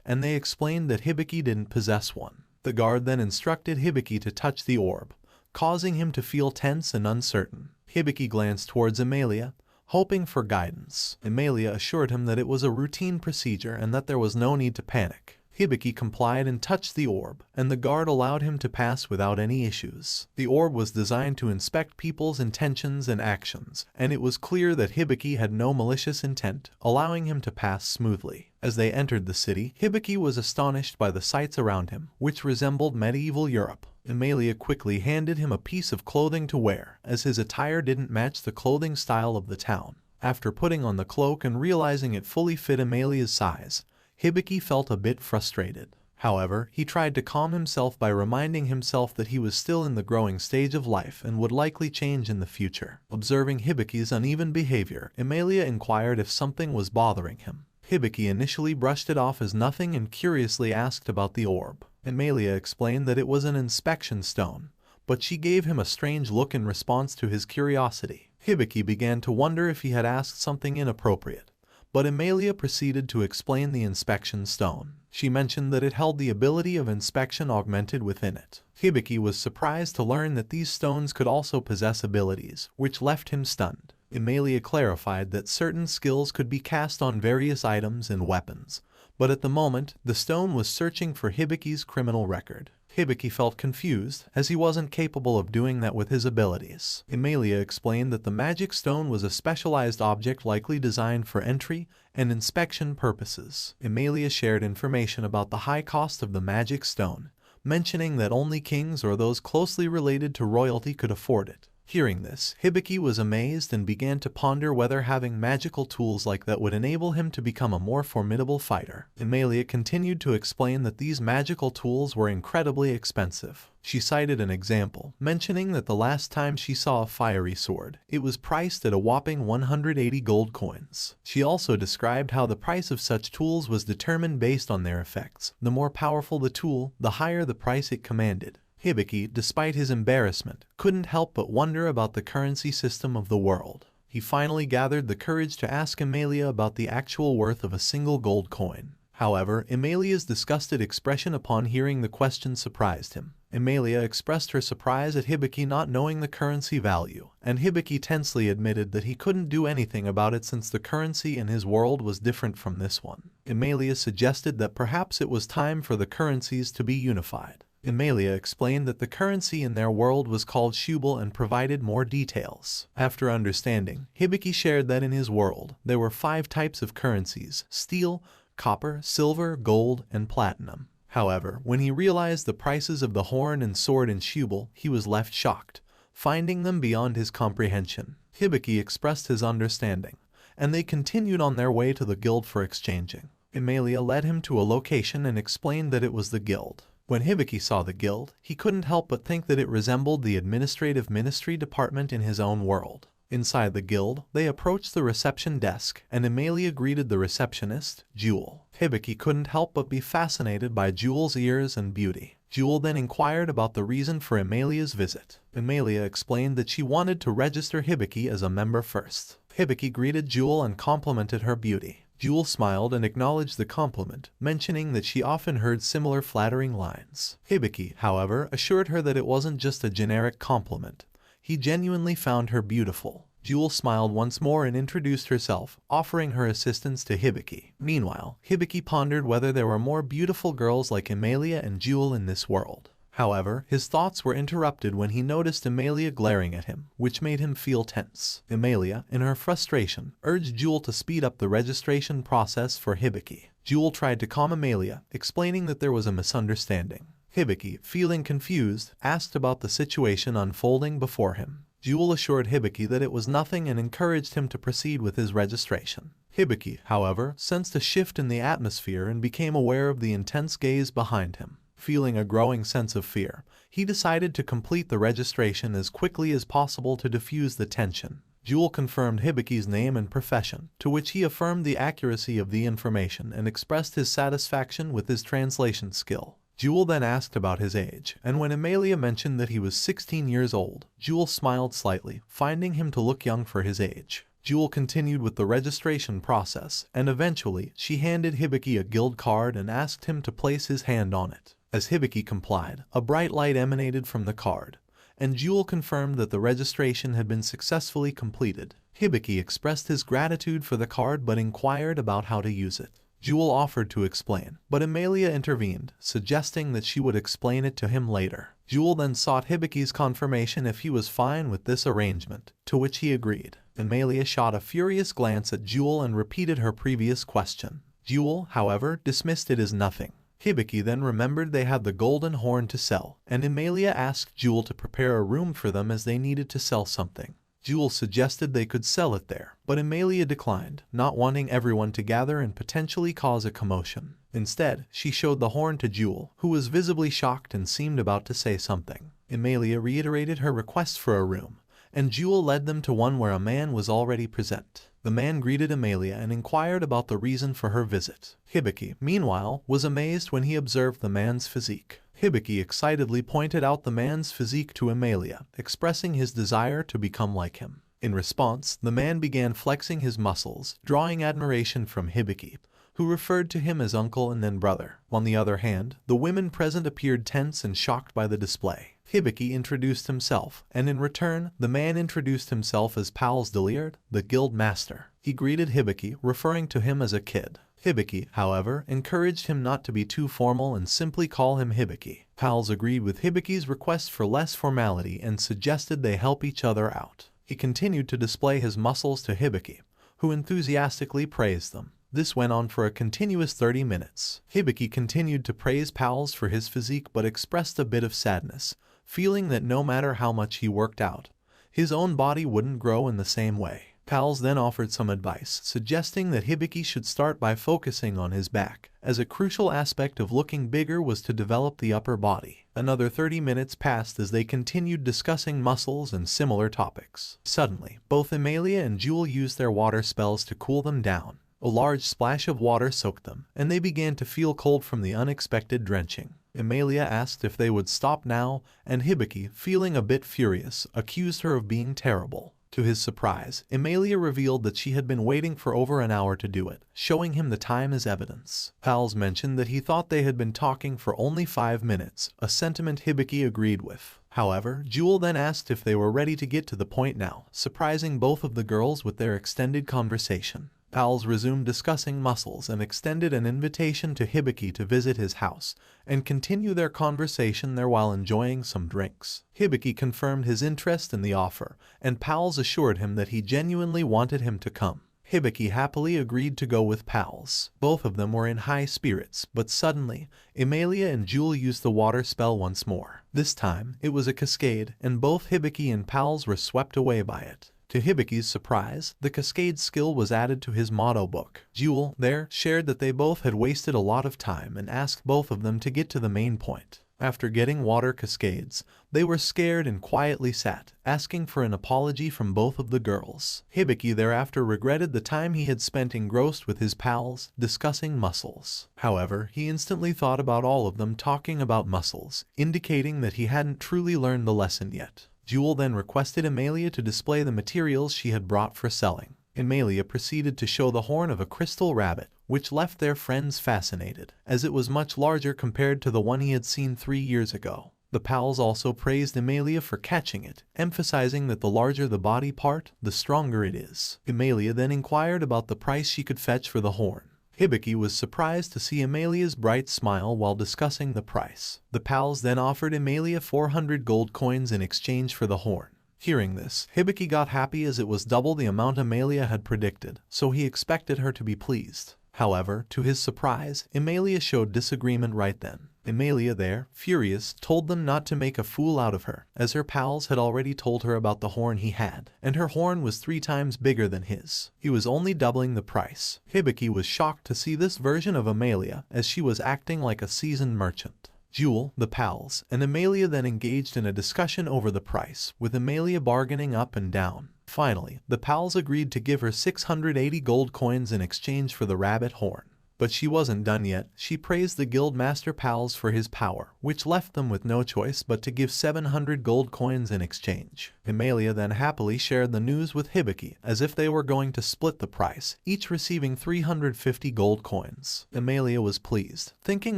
and they explained that Hibiki didn't possess one. The guard then instructed Hibiki to touch the orb, causing him to feel tense and uncertain. Hibiki glanced towards Emilia, hoping for guidance. Emilia assured him that it was a routine procedure and that there was no need to panic. Hibiki complied and touched the orb, and the guard allowed him to pass without any issues. The orb was designed to inspect people's intentions and actions, and it was clear that Hibiki had no malicious intent, allowing him to pass smoothly. As they entered the city, Hibiki was astonished by the sights around him, which resembled medieval Europe. Emilia quickly handed him a piece of clothing to wear, as his attire didn't match the clothing style of the town. After putting on the cloak and realizing it fully fit Emilia's size, Hibiki felt a bit frustrated. However, he tried to calm himself by reminding himself that he was still in the growing stage of life and would likely change in the future. Observing Hibiki's uneven behavior, Emilia inquired if something was bothering him. Hibiki initially brushed it off as nothing and curiously asked about the orb. Emilia explained that it was an inspection stone, but she gave him a strange look in response to his curiosity. Hibiki began to wonder if he had asked something inappropriate, but Emilia proceeded to explain the inspection stone. She mentioned that it held the ability of inspection augmented within it. Hibiki was surprised to learn that these stones could also possess abilities, which left him stunned. Emilia clarified that certain skills could be cast on various items and weapons, but at the moment, the stone was searching for Hibiki's criminal record. Hibiki felt confused, as he wasn't capable of doing that with his abilities. Emilia explained that the magic stone was a specialized object likely designed for entry and inspection purposes. Emilia shared information about the high cost of the magic stone, mentioning that only kings or those closely related to royalty could afford it. Hearing this, Hibiki was amazed and began to ponder whether having magical tools like that would enable him to become a more formidable fighter. Emilia continued to explain that these magical tools were incredibly expensive. She cited an example, mentioning that the last time she saw a fiery sword, it was priced at a whopping 180 gold coins. She also described how the price of such tools was determined based on their effects. The more powerful the tool, the higher the price it commanded. Hibiki, despite his embarrassment, couldn't help but wonder about the currency system of the world. He finally gathered the courage to ask Emilia about the actual worth of a single gold coin. However, Emilia's disgusted expression upon hearing the question surprised him. Emilia expressed her surprise at Hibiki not knowing the currency value, and Hibiki tensely admitted that he couldn't do anything about it since the currency in his world was different from this one. Emilia suggested that perhaps it was time for the currencies to be unified. Emilia explained that the currency in their world was called shubel and provided more details. After understanding, Hibiki shared that in his world, there were 5 types of currencies: steel, copper, silver, gold, and platinum. However, when he realized the prices of the horn and sword in shubel, he was left shocked, finding them beyond his comprehension. Hibiki expressed his understanding, and they continued on their way to the guild for exchanging. Emilia led him to a location and explained that it was the guild. When Hibiki saw the guild, he couldn't help but think that it resembled the administrative ministry department in his own world. Inside the guild, they approached the reception desk, and Emilia greeted the receptionist, Jewel. Hibiki couldn't help but be fascinated by Jewel's ears and beauty. Jewel then inquired about the reason for Emilia's visit. Emilia explained that she wanted to register Hibiki as a member first. Hibiki greeted Jewel and complimented her beauty. Jewel smiled and acknowledged the compliment, mentioning that she often heard similar flattering lines. Hibiki, however, assured her that it wasn't just a generic compliment. He genuinely found her beautiful. Jewel smiled once more and introduced herself, offering her assistance to Hibiki. Meanwhile, Hibiki pondered whether there were more beautiful girls like Emilia and Jewel in this world. However, his thoughts were interrupted when he noticed Emilia glaring at him, which made him feel tense. Emilia, in her frustration, urged Jewel to speed up the registration process for Hibiki. Jewel tried to calm Emilia, explaining that there was a misunderstanding. Hibiki, feeling confused, asked about the situation unfolding before him. Jewel assured Hibiki that it was nothing and encouraged him to proceed with his registration. Hibiki, however, sensed a shift in the atmosphere and became aware of the intense gaze behind him. Feeling a growing sense of fear, he decided to complete the registration as quickly as possible to diffuse the tension. Jewel confirmed Hibiki's name and profession, to which he affirmed the accuracy of the information and expressed his satisfaction with his translation skill. Jewel then asked about his age, and when Emilia mentioned that he was 16 years old, Jewel smiled slightly, finding him to look young for his age. Jewel continued with the registration process, and eventually she handed Hibiki a guild card and asked him to place his hand on it. As Hibiki complied, a bright light emanated from the card, and Jewel confirmed that the registration had been successfully completed. Hibiki expressed his gratitude for the card but inquired about how to use it. Jewel offered to explain, but Emilia intervened, suggesting that she would explain it to him later. Jewel then sought Hibiki's confirmation if he was fine with this arrangement, to which he agreed. Emilia shot a furious glance at Jewel and repeated her previous question. Jewel, however, dismissed it as nothing. Hibiki then remembered they had the golden horn to sell, and Emilia asked Jewel to prepare a room for them as they needed to sell something. Jewel suggested they could sell it there, but Emilia declined, not wanting everyone to gather and potentially cause a commotion. Instead, she showed the horn to Jewel, who was visibly shocked and seemed about to say something. Emilia reiterated her request for a room, and Jewel led them to one where a man was already present. The man greeted Emilia and inquired about the reason for her visit. Hibiki, meanwhile, was amazed when he observed the man's physique. Hibiki excitedly pointed out the man's physique to Emilia, expressing his desire to become like him. In response, the man began flexing his muscles, drawing admiration from Hibiki, who referred to him as uncle and then brother. On the other hand, the women present appeared tense and shocked by the display. Hibiki introduced himself, and in return, the man introduced himself as Pals Deliard, the guild master. He greeted Hibiki, referring to him as a kid. Hibiki, however, encouraged him not to be too formal and simply call him Hibiki. Pals agreed with Hibiki's request for less formality and suggested they help each other out. He continued to display his muscles to Hibiki, who enthusiastically praised them. This went on for a continuous 30 minutes. Hibiki continued to praise Pals for his physique but expressed a bit of sadness, feeling that no matter how much he worked out, his own body wouldn't grow in the same way. Pals then offered some advice, suggesting that Hibiki should start by focusing on his back, as a crucial aspect of looking bigger was to develop the upper body. Another 30 minutes passed as they continued discussing muscles and similar topics. Suddenly, both Emilia and Jewel used their water spells to cool them down. A large splash of water soaked them, and they began to feel cold from the unexpected drenching. Emilia asked if they would stop now, and Hibiki, feeling a bit furious, accused her of being terrible. To his surprise, Emilia revealed that she had been waiting for over an hour to do it, showing him the time as evidence. Pals mentioned that he thought they had been talking for only 5 minutes, a sentiment Hibiki agreed with. However, Jewel then asked if they were ready to get to the point now, surprising both of the girls with their extended conversation. Pals resumed discussing muscles and extended an invitation to Hibiki to visit his house and continue their conversation there while enjoying some drinks. Hibiki confirmed his interest in the offer, and Pals assured him that he genuinely wanted him to come. Hibiki happily agreed to go with Pals. Both of them were in high spirits, but suddenly, Emilia and Jewel used the water spell once more. This time, it was a cascade, and both Hibiki and Pals were swept away by it. To Hibiki's surprise, the cascade skill was added to his motto book. Jewel, there, shared that they both had wasted a lot of time and asked both of them to get to the main point. After getting water cascades, they were scared and quietly sat, asking for an apology from both of the girls. Hibiki thereafter regretted the time he had spent engrossed with his pals, discussing muscles. However, he instantly thought about all of them talking about muscles, indicating that he hadn't truly learned the lesson yet. Jewel then requested Emilia to display the materials she had brought for selling. Emilia proceeded to show the horn of a crystal rabbit, which left their friends fascinated, as it was much larger compared to the one he had seen 3 years ago. The pals also praised Emilia for catching it, emphasizing that the larger the body part, the stronger it is. Emilia then inquired about the price she could fetch for the horn. Hibiki was surprised to see Emilia's bright smile while discussing the price. The pals then offered Emilia 400 gold coins in exchange for the horn. Hearing this, Hibiki got happy as it was double the amount Emilia had predicted, so he expected her to be pleased. However, to his surprise, Emilia showed disagreement right then. Emilia there, furious, told them not to make a fool out of her, as her pals had already told her about the horn he had, and her horn was 3 times bigger than his. He was only doubling the price. Hibiki was shocked to see this version of Emilia, as she was acting like a seasoned merchant. Jewel, the pals, and Emilia then engaged in a discussion over the price, with Emilia bargaining up and down. Finally, the pals agreed to give her 680 gold coins in exchange for the rabbit horn. But she wasn't done yet. She praised the Guildmaster Pals for his power, which left them with no choice but to give 700 gold coins in exchange. Emilia then happily shared the news with Hibiki, as if they were going to split the price, each receiving 350 gold coins. Emilia was pleased, thinking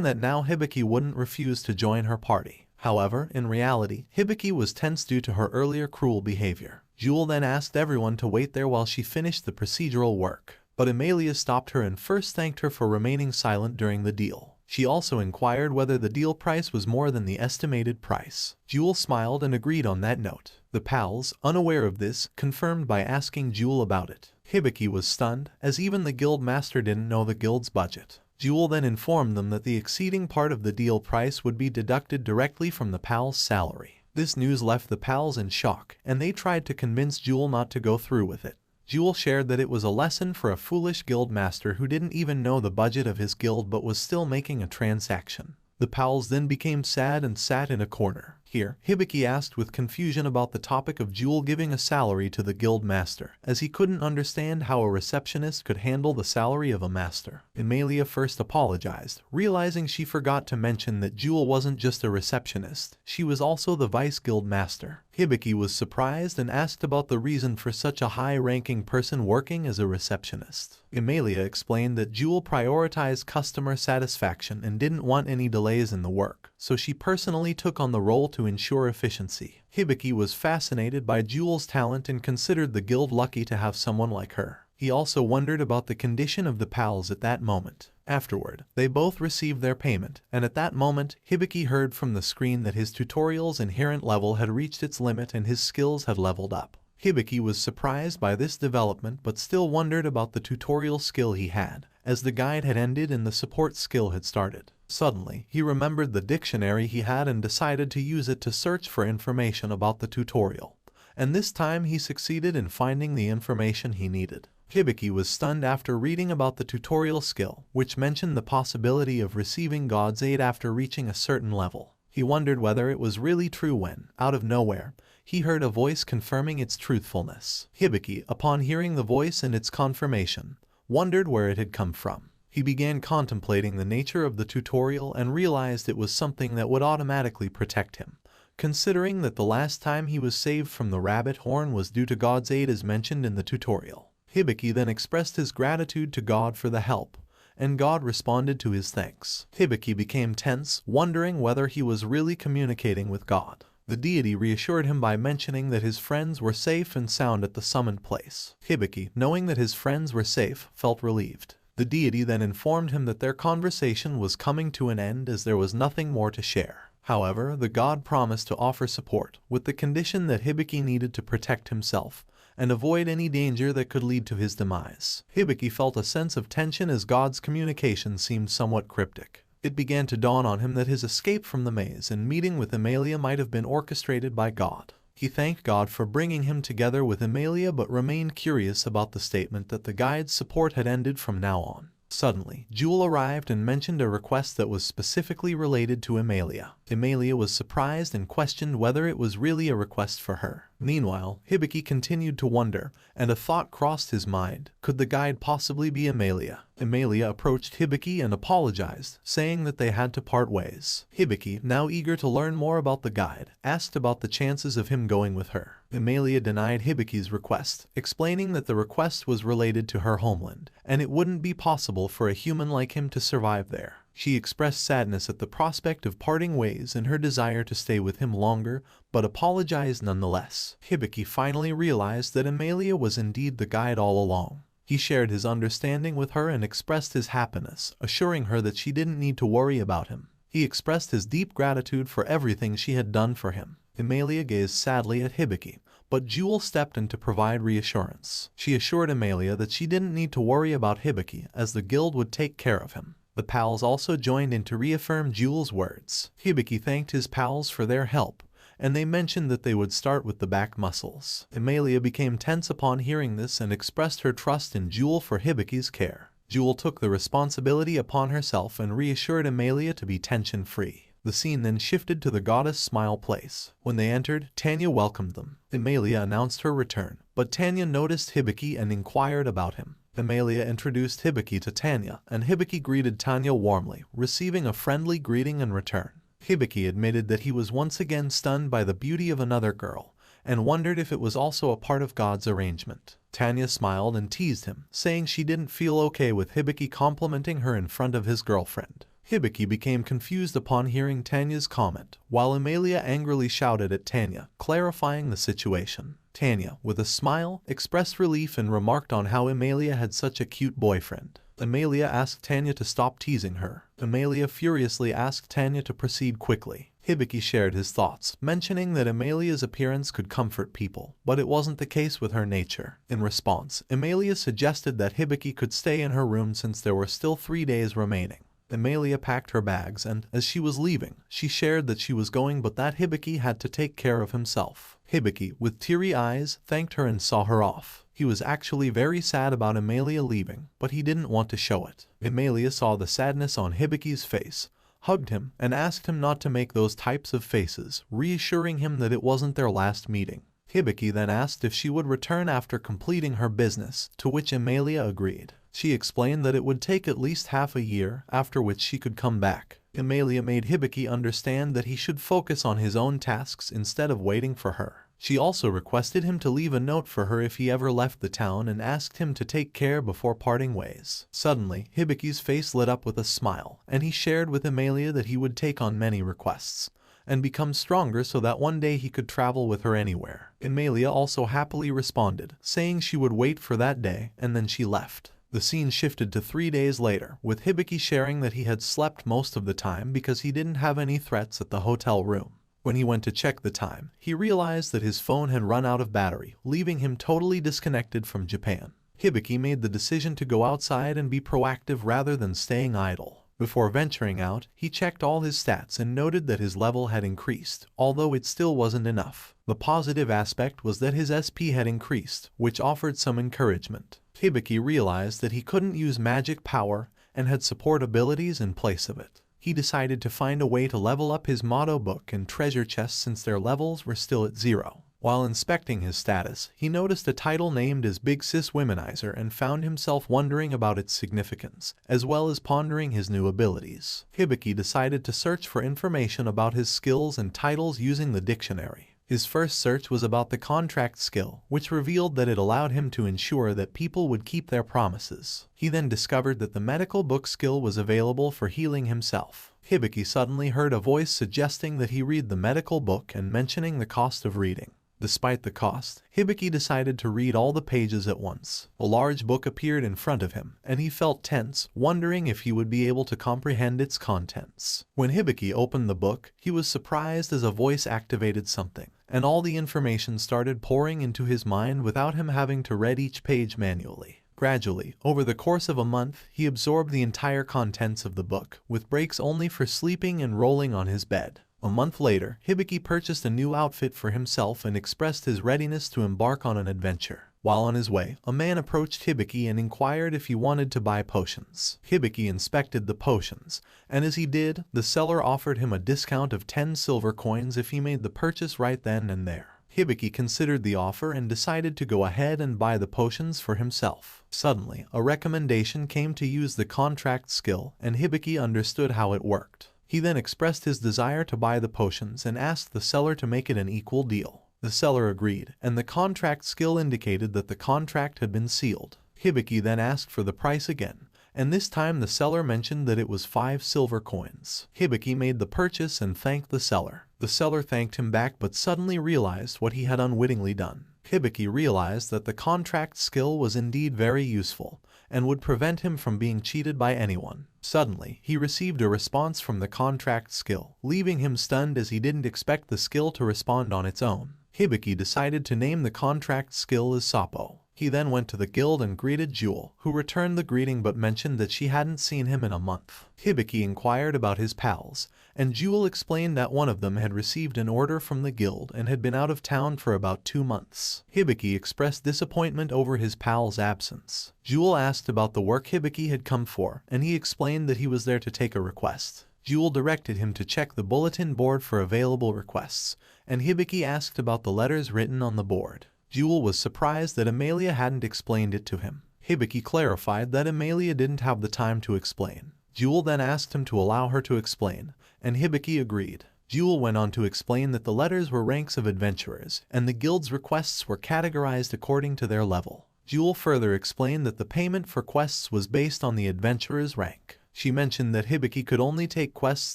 that now Hibiki wouldn't refuse to join her party. However, in reality, Hibiki was tense due to her earlier cruel behavior. Jewel then asked everyone to wait there while she finished the procedural work. But Emilia stopped her and first thanked her for remaining silent during the deal. She also inquired whether the deal price was more than the estimated price. Jewel smiled and agreed on that note. The pals, unaware of this, confirmed by asking Jewel about it. Hibiki was stunned, as even the guild master didn't know the guild's budget. Jewel then informed them that the exceeding part of the deal price would be deducted directly from the pal's salary. This news left the pals in shock, and they tried to convince Jewel not to go through with it. Jewel shared that it was a lesson for a foolish guild master who didn't even know the budget of his guild but was still making a transaction. The pals then became sad and sat in a corner. Here, Hibiki asked with confusion about the topic of Jewel giving a salary to the guild master, as he couldn't understand how a receptionist could handle the salary of a master. Emilia first apologized, realizing she forgot to mention that Jewel wasn't just a receptionist, she was also the vice guild master. Hibiki was surprised and asked about the reason for such a high-ranking person working as a receptionist. Emilia explained that Jewel prioritized customer satisfaction and didn't want any delays in the work, so she personally took on the role to ensure efficiency. Hibiki was fascinated by Jewel's talent and considered the guild lucky to have someone like her. He also wondered about the condition of the pals at that moment. Afterward, they both received their payment, and at that moment, Hibiki heard from the screen that his tutorial's inherent level had reached its limit and his skills had leveled up. Hibiki was surprised by this development but still wondered about the tutorial skill he had, as the guide had ended and the support skill had started. Suddenly, he remembered the dictionary he had and decided to use it to search for information about the tutorial. And this time he succeeded in finding the information he needed. Hibiki was stunned after reading about the tutorial skill, which mentioned the possibility of receiving God's aid after reaching a certain level. He wondered whether it was really true when, out of nowhere, he heard a voice confirming its truthfulness. Hibiki, upon hearing the voice and its confirmation, wondered where it had come from. He began contemplating the nature of the tutorial and realized it was something that would automatically protect him, considering that the last time he was saved from the rabbit horn was due to God's aid as mentioned in the tutorial. Hibiki then expressed his gratitude to God for the help, and God responded to his thanks. Hibiki became tense, wondering whether he was really communicating with God. The deity reassured him by mentioning that his friends were safe and sound at the summoned place. Hibiki, knowing that his friends were safe, felt relieved. The deity then informed him that their conversation was coming to an end as there was nothing more to share. However, the god promised to offer support, with the condition that Hibiki needed to protect himself and avoid any danger that could lead to his demise. Hibiki felt a sense of tension as God's communication seemed somewhat cryptic. It began to dawn on him that his escape from the maze and meeting with Emilia might have been orchestrated by God. He thanked God for bringing him together with Emilia but remained curious about the statement that the guide's support had ended from now on. Suddenly, Jewel arrived and mentioned a request that was specifically related to Emilia. Emilia was surprised and questioned whether it was really a request for her. Meanwhile, Hibiki continued to wonder, and a thought crossed his mind. Could the guide possibly be Emilia? Emilia approached Hibiki and apologized, saying that they had to part ways. Hibiki, now eager to learn more about the guide, asked about the chances of him going with her. Emilia denied Hibiki's request, explaining that the request was related to her homeland, and it wouldn't be possible for a human like him to survive there. She expressed sadness at the prospect of parting ways and her desire to stay with him longer, but apologized nonetheless. Hibiki finally realized that Emilia was indeed the guide all along. He shared his understanding with her and expressed his happiness, assuring her that she didn't need to worry about him. He expressed his deep gratitude for everything she had done for him. Emilia gazed sadly at Hibiki, but Jewel stepped in to provide reassurance. She assured Emilia that she didn't need to worry about Hibiki, as the guild would take care of him. The pals also joined in to reaffirm Jewel's words. Hibiki thanked his pals for their help, and they mentioned that they would start with the back muscles. Emilia became tense upon hearing this and expressed her trust in Jewel for Hibiki's care. Jewel took the responsibility upon herself and reassured Emilia to be tension-free. The scene then shifted to the goddess Smile Place. When they entered, Tanya welcomed them. Emilia announced her return, but Tanya noticed Hibiki and inquired about him. Emilia introduced Hibiki to Tanya, and Hibiki greeted Tanya warmly, receiving a friendly greeting in return. Hibiki admitted that he was once again stunned by the beauty of another girl, and wondered if it was also a part of God's arrangement. Tanya smiled and teased him, saying she didn't feel okay with Hibiki complimenting her in front of his girlfriend. Hibiki became confused upon hearing Tanya's comment, while Emilia angrily shouted at Tanya, clarifying the situation. Tanya, with a smile, expressed relief and remarked on how Emilia had such a cute boyfriend. Emilia asked Tanya to stop teasing her. Emilia furiously asked Tanya to proceed quickly. Hibiki shared his thoughts, mentioning that Emilia's appearance could comfort people, but it wasn't the case with her nature. In response, Emilia suggested that Hibiki could stay in her room since there were still 3 days remaining. Emilia packed her bags and, as she was leaving, she shared that she was going but that Hibiki had to take care of himself. Hibiki, with teary eyes, thanked her and saw her off. He was actually very sad about Emilia leaving, but he didn't want to show it. Emilia saw the sadness on Hibiki's face, hugged him, and asked him not to make those types of faces, reassuring him that it wasn't their last meeting. Hibiki then asked if she would return after completing her business, to which Emilia agreed. She explained that it would take at least half a year, after which she could come back. Emilia made Hibiki understand that he should focus on his own tasks instead of waiting for her. She also requested him to leave a note for her if he ever left the town and asked him to take care before parting ways. Suddenly, Hibiki's face lit up with a smile, and he shared with Emilia that he would take on many requests and become stronger so that one day he could travel with her anywhere. Emilia also happily responded, saying she would wait for that day, and then she left. The scene shifted to 3 days later, with Hibiki sharing that he had slept most of the time because he didn't have any threats at the hotel room. When he went to check the time, he realized that his phone had run out of battery, leaving him totally disconnected from Japan. Hibiki made the decision to go outside and be proactive rather than staying idle. Before venturing out, he checked all his stats and noted that his level had increased, although it still wasn't enough. The positive aspect was that his SP had increased, which offered some encouragement. Hibiki realized that he couldn't use magic power and had support abilities in place of it. He decided to find a way to level up his motto book and treasure chest since their levels were still at 0. While inspecting his status, he noticed a title named as Big Sis Womanizer and found himself wondering about its significance, as well as pondering his new abilities. Hibiki decided to search for information about his skills and titles using the dictionary. His first search was about the contract skill, which revealed that it allowed him to ensure that people would keep their promises. He then discovered that the medical book skill was available for healing himself. Hibiki suddenly heard a voice suggesting that he read the medical book and mentioning the cost of reading. Despite the cost, Hibiki decided to read all the pages at once. A large book appeared in front of him, and he felt tense, wondering if he would be able to comprehend its contents. When Hibiki opened the book, he was surprised as a voice activated something, and all the information started pouring into his mind without him having to read each page manually. Gradually, over the course of a month, he absorbed the entire contents of the book, with breaks only for sleeping and rolling on his bed. A month later, Hibiki purchased a new outfit for himself and expressed his readiness to embark on an adventure. While on his way, a man approached Hibiki and inquired if he wanted to buy potions. Hibiki inspected the potions, and as he did, the seller offered him a discount of 10 silver coins if he made the purchase right then and there. Hibiki considered the offer and decided to go ahead and buy the potions for himself. Suddenly, a recommendation came to use the contract skill, and Hibiki understood how it worked. He then expressed his desire to buy the potions and asked the seller to make it an equal deal. The seller agreed, and the contract skill indicated that the contract had been sealed. Hibiki then asked for the price again, and this time the seller mentioned that it was 5 silver coins. Hibiki made the purchase and thanked the seller. The seller thanked him back but suddenly realized what he had unwittingly done. Hibiki realized that the contract skill was indeed very useful, and would prevent him from being cheated by anyone. Suddenly, he received a response from the contract skill, leaving him stunned as he didn't expect the skill to respond on its own. Hibiki decided to name the contract skill as Sapo. He then went to the guild and greeted Jewel, who returned the greeting but mentioned that she hadn't seen him in a month. Hibiki inquired about his pals, and Jewel explained that one of them had received an order from the guild and had been out of town for about 2 months. Hibiki expressed disappointment over his pal's absence. Jewel asked about the work Hibiki had come for, and he explained that he was there to take a request. Jewel directed him to check the bulletin board for available requests, and Hibiki asked about the letters written on the board. Jewel was surprised that Amelia hadn't explained it to him. Hibiki clarified that Amelia didn't have the time to explain. Jewel then asked him to allow her to explain, and Hibiki agreed. Jewel went on to explain that the letters were ranks of adventurers, and the guild's requests were categorized according to their level. Jewel further explained that the payment for quests was based on the adventurer's rank. She mentioned that Hibiki could only take quests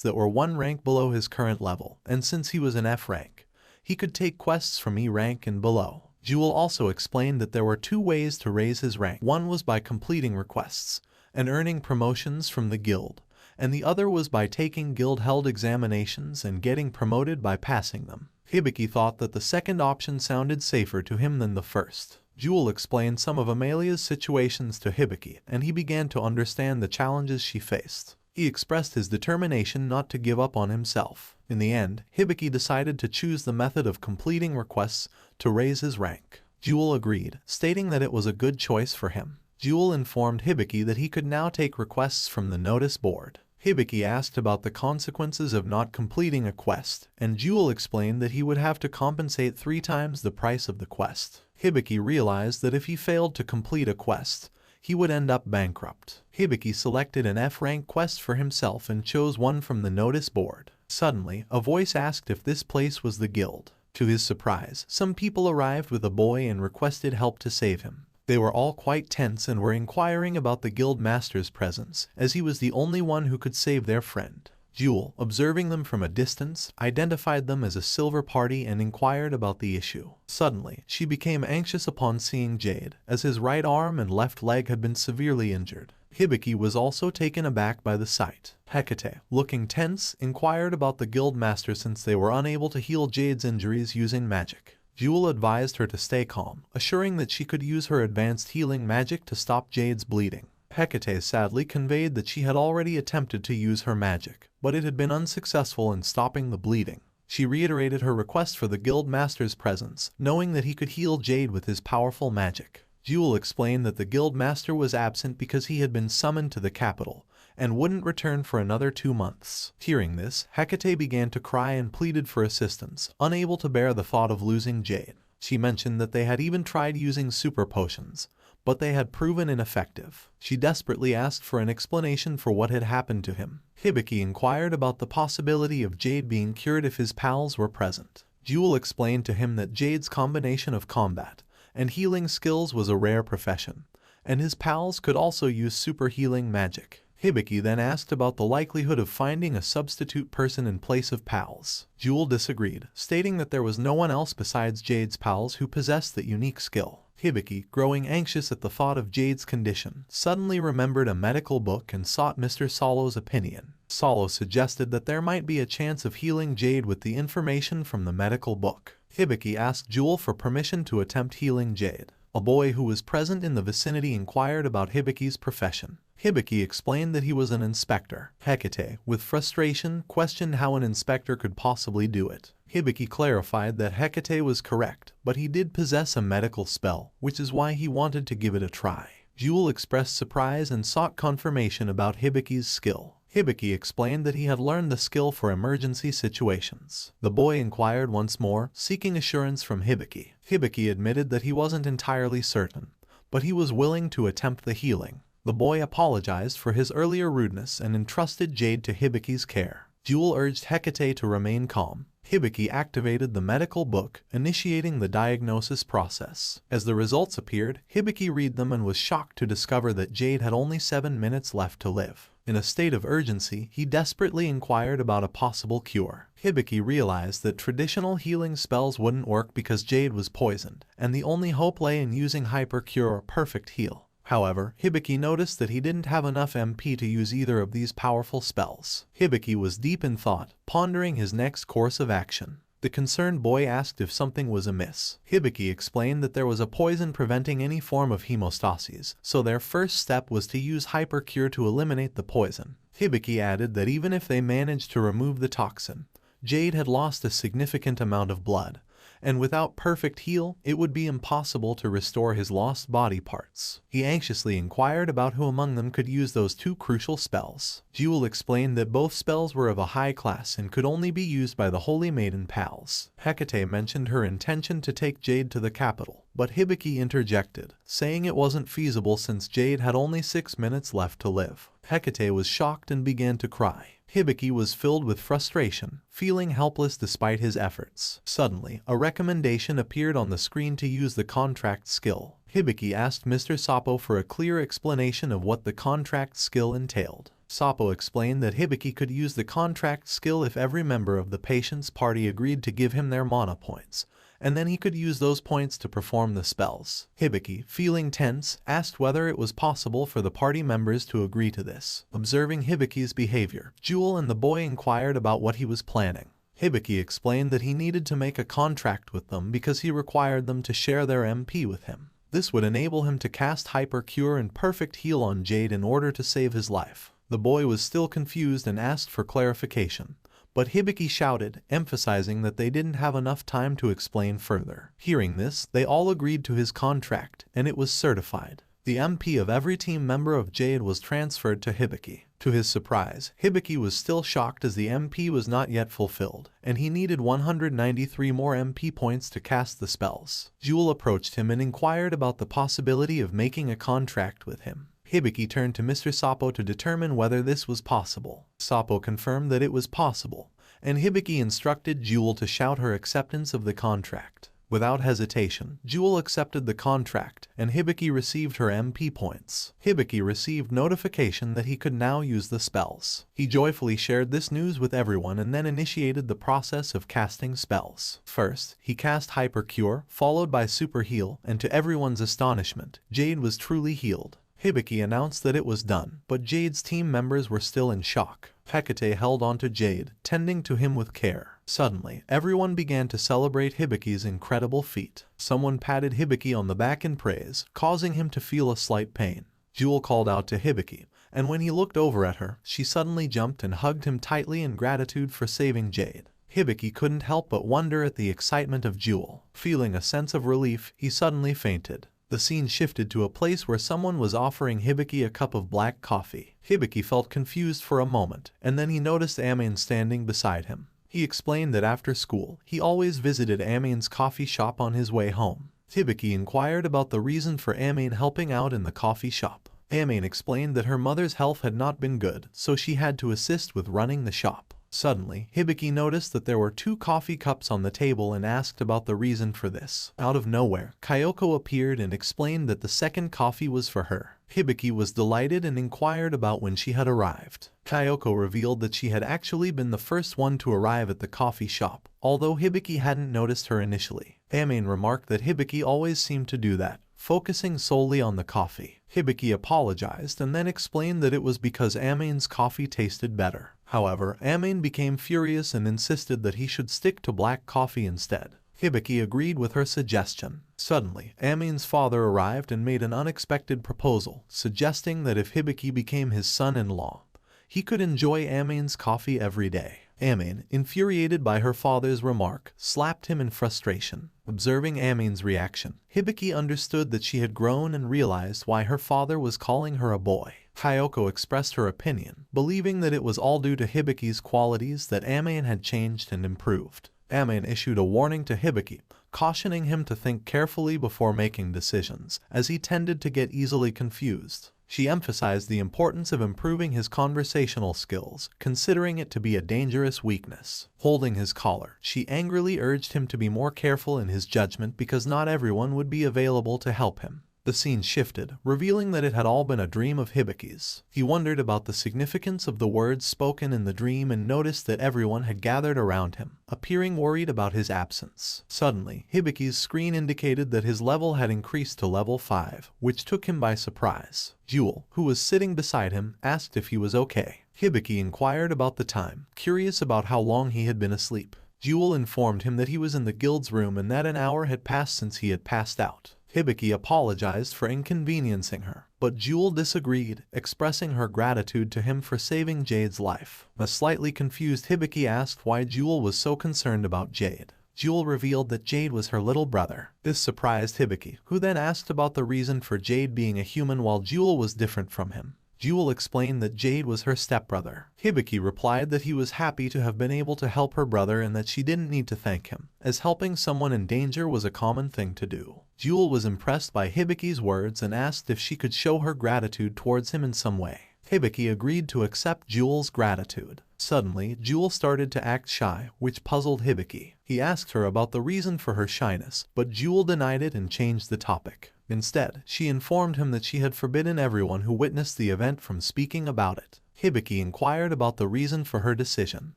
that were one rank below his current level, and since he was an F rank, he could take quests from E rank and below. Jewel also explained that there were two ways to raise his rank. One was by completing requests and earning promotions from the guild, and the other was by taking guild-held examinations and getting promoted by passing them. Hibiki thought that the second option sounded safer to him than the first. Jewel explained some of Amelia's situations to Hibiki, and he began to understand the challenges she faced. He expressed his determination not to give up on himself. In the end, Hibiki decided to choose the method of completing requests to raise his rank. Jewel agreed, stating that it was a good choice for him. Jewel informed Hibiki that he could now take requests from the notice board. Hibiki asked about the consequences of not completing a quest, and Jewel explained that he would have to compensate 3 times the price of the quest. Hibiki realized that if he failed to complete a quest, he would end up bankrupt. Hibiki selected an F-rank quest for himself and chose one from the notice board. Suddenly, a voice asked if this place was the guild. To his surprise, some people arrived with a boy and requested help to save him. They were all quite tense and were inquiring about the guild master's presence, as he was the only one who could save their friend. Jewel, observing them from a distance, identified them as a silver party and inquired about the issue. Suddenly, she became anxious upon seeing Jade, as his right arm and left leg had been severely injured. Hibiki was also taken aback by the sight. Hecate, looking tense, inquired about the guild master since they were unable to heal Jade's injuries using magic. Jewel advised her to stay calm, assuring that she could use her advanced healing magic to stop Jade's bleeding. Hecate sadly conveyed that she had already attempted to use her magic, but it had been unsuccessful in stopping the bleeding. She reiterated her request for the guild master's presence, knowing that he could heal Jade with his powerful magic. Jewel explained that the guild master was absent because he had been summoned to the capital, and wouldn't return for another 2 months. Hearing this, Hecate began to cry and pleaded for assistance, unable to bear the thought of losing Jade. She mentioned that they had even tried using super potions, but they had proven ineffective. She desperately asked for an explanation for what had happened to him. Hibiki inquired about the possibility of Jade being cured if his pals were present. Jewel explained to him that Jade's combination of combat and healing skills was a rare profession, and his pals could also use super healing magic. Hibiki then asked about the likelihood of finding a substitute person in place of pals. Jewel disagreed, stating that there was no one else besides Jade's pals who possessed that unique skill. Hibiki, growing anxious at the thought of Jade's condition, suddenly remembered a medical book and sought Mr. Solo's opinion. Solo suggested that there might be a chance of healing Jade with the information from the medical book. Hibiki asked Jewel for permission to attempt healing Jade. A boy who was present in the vicinity inquired about Hibiki's profession. Hibiki explained that he was an inspector. Hecate, with frustration, questioned how an inspector could possibly do it. Hibiki clarified that Hecate was correct, but he did possess a medical spell, which is why he wanted to give it a try. Jewel expressed surprise and sought confirmation about Hibiki's skill. Hibiki explained that he had learned the skill for emergency situations. The boy inquired once more, seeking assurance from Hibiki. Hibiki admitted that he wasn't entirely certain, but he was willing to attempt the healing. The boy apologized for his earlier rudeness and entrusted Jade to Hibiki's care. Jewel urged Hecate to remain calm. Hibiki activated the medical book, initiating the diagnosis process. As the results appeared, Hibiki read them and was shocked to discover that Jade had only 7 minutes left to live. In a state of urgency, he desperately inquired about a possible cure. Hibiki realized that traditional healing spells wouldn't work because Jade was poisoned, and the only hope lay in using Hypercure or Perfect Heal. However, Hibiki noticed that he didn't have enough MP to use either of these powerful spells. Hibiki was deep in thought, pondering his next course of action. The concerned boy asked if something was amiss. Hibiki explained that there was a poison preventing any form of hemostasis, so their first step was to use Hypercure to eliminate the poison. Hibiki added that even if they managed to remove the toxin, Jade had lost a significant amount of blood, and without perfect heal, it would be impossible to restore his lost body parts. He anxiously inquired about who among them could use those two crucial spells. Jewel explained that both spells were of a high class and could only be used by the Holy Maiden pals. Hecate mentioned her intention to take Jade to the capital, but Hibiki interjected, saying it wasn't feasible since Jade had only 6 minutes left to live. Hecate was shocked and began to cry. Hibiki was filled with frustration, feeling helpless despite his efforts. Suddenly, a recommendation appeared on the screen to use the contract skill. Hibiki asked Mr. Sapo for a clear explanation of what the contract skill entailed. Sapo explained that Hibiki could use the contract skill if every member of the patient's party agreed to give him their mana points, and then he could use those points to perform the spells. Hibiki, feeling tense, asked whether it was possible for the party members to agree to this. Observing Hibiki's behavior, Jewel and the boy inquired about what he was planning. Hibiki explained that he needed to make a contract with them because he required them to share their MP with him. This would enable him to cast Hyper Cure and Perfect Heal on Jade in order to save his life. The boy was still confused and asked for clarification, but Hibiki shouted, emphasizing that they didn't have enough time to explain further. Hearing this, they all agreed to his contract, and it was certified. The MP of every team member of Jade was transferred to Hibiki. To his surprise, Hibiki was still shocked as the MP was not yet fulfilled, and he needed 193 more MP points to cast the spells. Jewel approached him and inquired about the possibility of making a contract with him. Hibiki turned to Mr. Sapo to determine whether this was possible. Sapo confirmed that it was possible, and Hibiki instructed Jewel to shout her acceptance of the contract. Without hesitation, Jewel accepted the contract, and Hibiki received her MP points. Hibiki received notification that he could now use the spells. He joyfully shared this news with everyone and then initiated the process of casting spells. First, he cast Hyper Cure, followed by Super Heal, and to everyone's astonishment, Jade was truly healed. Hibiki announced that it was done, but Jade's team members were still in shock. Hecate held onto Jade, tending to him with care. Suddenly, everyone began to celebrate Hibiki's incredible feat. Someone patted Hibiki on the back in praise, causing him to feel a slight pain. Jewel called out to Hibiki, and when he looked over at her, she suddenly jumped and hugged him tightly in gratitude for saving Jade. Hibiki couldn't help but wonder at the excitement of Jewel. Feeling a sense of relief, he suddenly fainted. The scene shifted to a place where someone was offering Hibiki a cup of black coffee. Hibiki felt confused for a moment, and then he noticed Amane standing beside him. He explained that after school, he always visited Amane's coffee shop on his way home. Hibiki inquired about the reason for Amane helping out in the coffee shop. Amane explained that her mother's health had not been good, so she had to assist with running the shop. Suddenly, Hibiki noticed that there were 2 coffee cups on the table and asked about the reason for this. Out of nowhere, Kyoko appeared and explained that the second coffee was for her. Hibiki was delighted and inquired about when she had arrived. Kyoko revealed that she had actually been the first one to arrive at the coffee shop, although Hibiki hadn't noticed her initially. Amane remarked that Hibiki always seemed to do that, focusing solely on the coffee. Hibiki apologized and then explained that it was because Amane's coffee tasted better. However, Amane became furious and insisted that he should stick to black coffee instead. Hibiki agreed with her suggestion. Suddenly, Amane's father arrived and made an unexpected proposal, suggesting that if Hibiki became his son-in-law, he could enjoy Amane's coffee every day. Amane, infuriated by her father's remark, slapped him in frustration. Observing Amane's reaction, Hibiki understood that she had grown and realized why her father was calling her a boy. Kyoko expressed her opinion, believing that it was all due to Hibiki's qualities that Amane had changed and improved. Amane issued a warning to Hibiki, cautioning him to think carefully before making decisions, as he tended to get easily confused. She emphasized the importance of improving his conversational skills, considering it to be a dangerous weakness. Holding his collar, she angrily urged him to be more careful in his judgment because not everyone would be available to help him. The scene shifted, revealing that it had all been a dream of Hibiki's. He wondered about the significance of the words spoken in the dream and noticed that everyone had gathered around him, appearing worried about his absence. Suddenly, Hibiki's screen indicated that his level had increased to level 5, which took him by surprise. Jewel, who was sitting beside him, asked if he was okay. Hibiki inquired about the time, curious about how long he had been asleep. Jewel informed him that he was in the guild's room and that an hour had passed since he had passed out. Hibiki apologized for inconveniencing her, but Jewel disagreed, expressing her gratitude to him for saving Jade's life. A slightly confused Hibiki asked why Jewel was so concerned about Jade. Jewel revealed that Jade was her little brother. This surprised Hibiki, who then asked about the reason for Jade being a human while Jewel was different from him. Jewel explained that Jade was her stepbrother. Hibiki replied that he was happy to have been able to help her brother and that she didn't need to thank him, as helping someone in danger was a common thing to do. Jewel was impressed by Hibiki's words and asked if she could show her gratitude towards him in some way. Hibiki agreed to accept Jewel's gratitude. Suddenly, Jewel started to act shy, which puzzled Hibiki. He asked her about the reason for her shyness, but Jewel denied it and changed the topic. Instead, she informed him that she had forbidden everyone who witnessed the event from speaking about it. Hibiki inquired about the reason for her decision.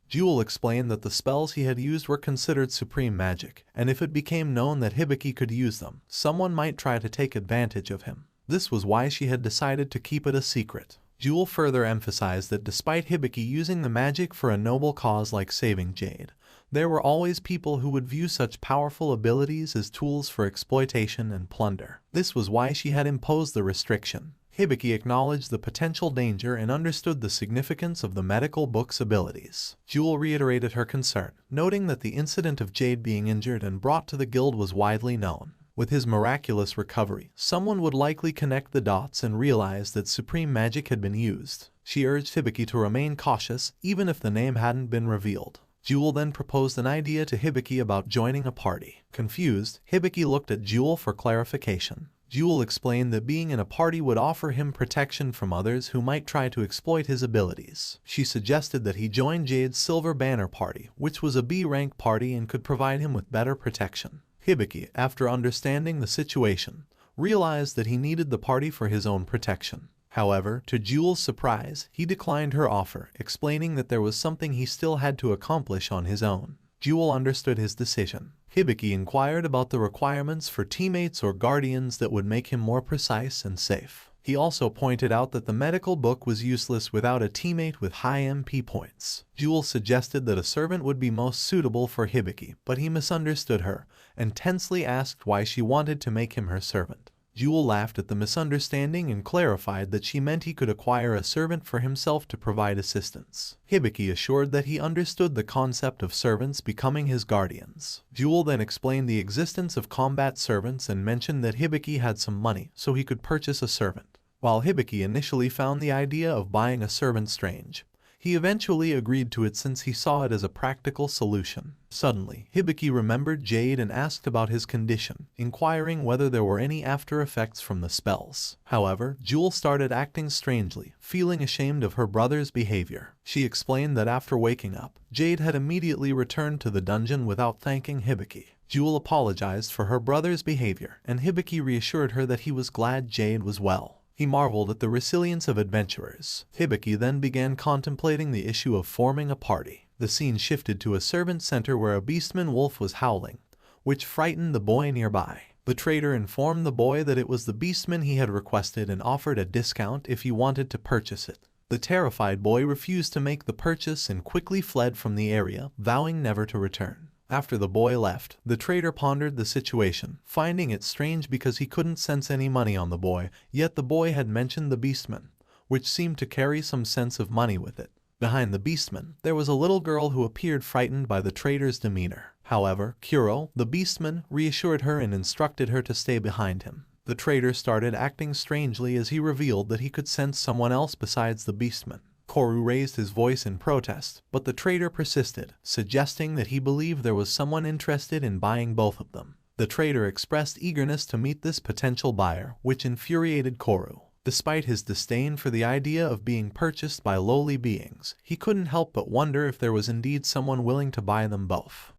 Jewel explained that the spells he had used were considered supreme magic, and if it became known that Hibiki could use them, someone might try to take advantage of him. This was why she had decided to keep it a secret. Jewel further emphasized that despite Hibiki using the magic for a noble cause like saving Jade, there were always people who would view such powerful abilities as tools for exploitation and plunder. This was why she had imposed the restriction. Hibiki acknowledged the potential danger and understood the significance of the medical book's abilities. Jewel reiterated her concern, noting that the incident of Jade being injured and brought to the guild was widely known. With his miraculous recovery, someone would likely connect the dots and realize that supreme magic had been used. She urged Hibiki to remain cautious, even if the name hadn't been revealed. Jewel then proposed an idea to Hibiki about joining a party. Confused, Hibiki looked at Jewel for clarification. Jewel explained that being in a party would offer him protection from others who might try to exploit his abilities. She suggested that he join Jade's Silver Banner Party, which was a B-rank party and could provide him with better protection. Hibiki, after understanding the situation, realized that he needed the party for his own protection. However, to Jewel's surprise, he declined her offer, explaining that there was something he still had to accomplish on his own. Jewel understood his decision. Hibiki inquired about the requirements for teammates or guardians that would make him more precise and safe. He also pointed out that the medical book was useless without a teammate with high MP points. Jewel suggested that a servant would be most suitable for Hibiki, but he misunderstood her and tensely asked why she wanted to make him her servant. Jewel laughed at the misunderstanding and clarified that she meant he could acquire a servant for himself to provide assistance. Hibiki assured that he understood the concept of servants becoming his guardians. Jewel then explained the existence of combat servants and mentioned that Hibiki had some money so he could purchase a servant. While Hibiki initially found the idea of buying a servant strange, he eventually agreed to it since he saw it as a practical solution. Suddenly, Hibiki remembered Jade and asked about his condition, inquiring whether there were any after effects from the spells. However, Jewel started acting strangely, feeling ashamed of her brother's behavior. She explained that after waking up, Jade had immediately returned to the dungeon without thanking Hibiki. Jewel apologized for her brother's behavior, and Hibiki reassured her that he was glad Jade was well. He marveled at the resilience of adventurers. Hibiki then began contemplating the issue of forming a party. The scene shifted to a servant center where a beastman wolf was howling, which frightened the boy nearby. The trader informed the boy that it was the beastman he had requested and offered a discount if he wanted to purchase it. The terrified boy refused to make the purchase and quickly fled from the area, vowing never to return. After the boy left, the trader pondered the situation, finding it strange because he couldn't sense any money on the boy, yet the boy had mentioned the beastman, which seemed to carry some sense of money with it. Behind the beastman, there was a little girl who appeared frightened by the trader's demeanor. However, Kuro, the beastman, reassured her and instructed her to stay behind him. The trader started acting strangely as he revealed that he could sense someone else besides the beastman. Koru raised his voice in protest, but the trader persisted, suggesting that he believed there was someone interested in buying both of them. The trader expressed eagerness to meet this potential buyer, which infuriated Koru. Despite his disdain for the idea of being purchased by lowly beings, he couldn't help but wonder if there was indeed someone willing to buy them both.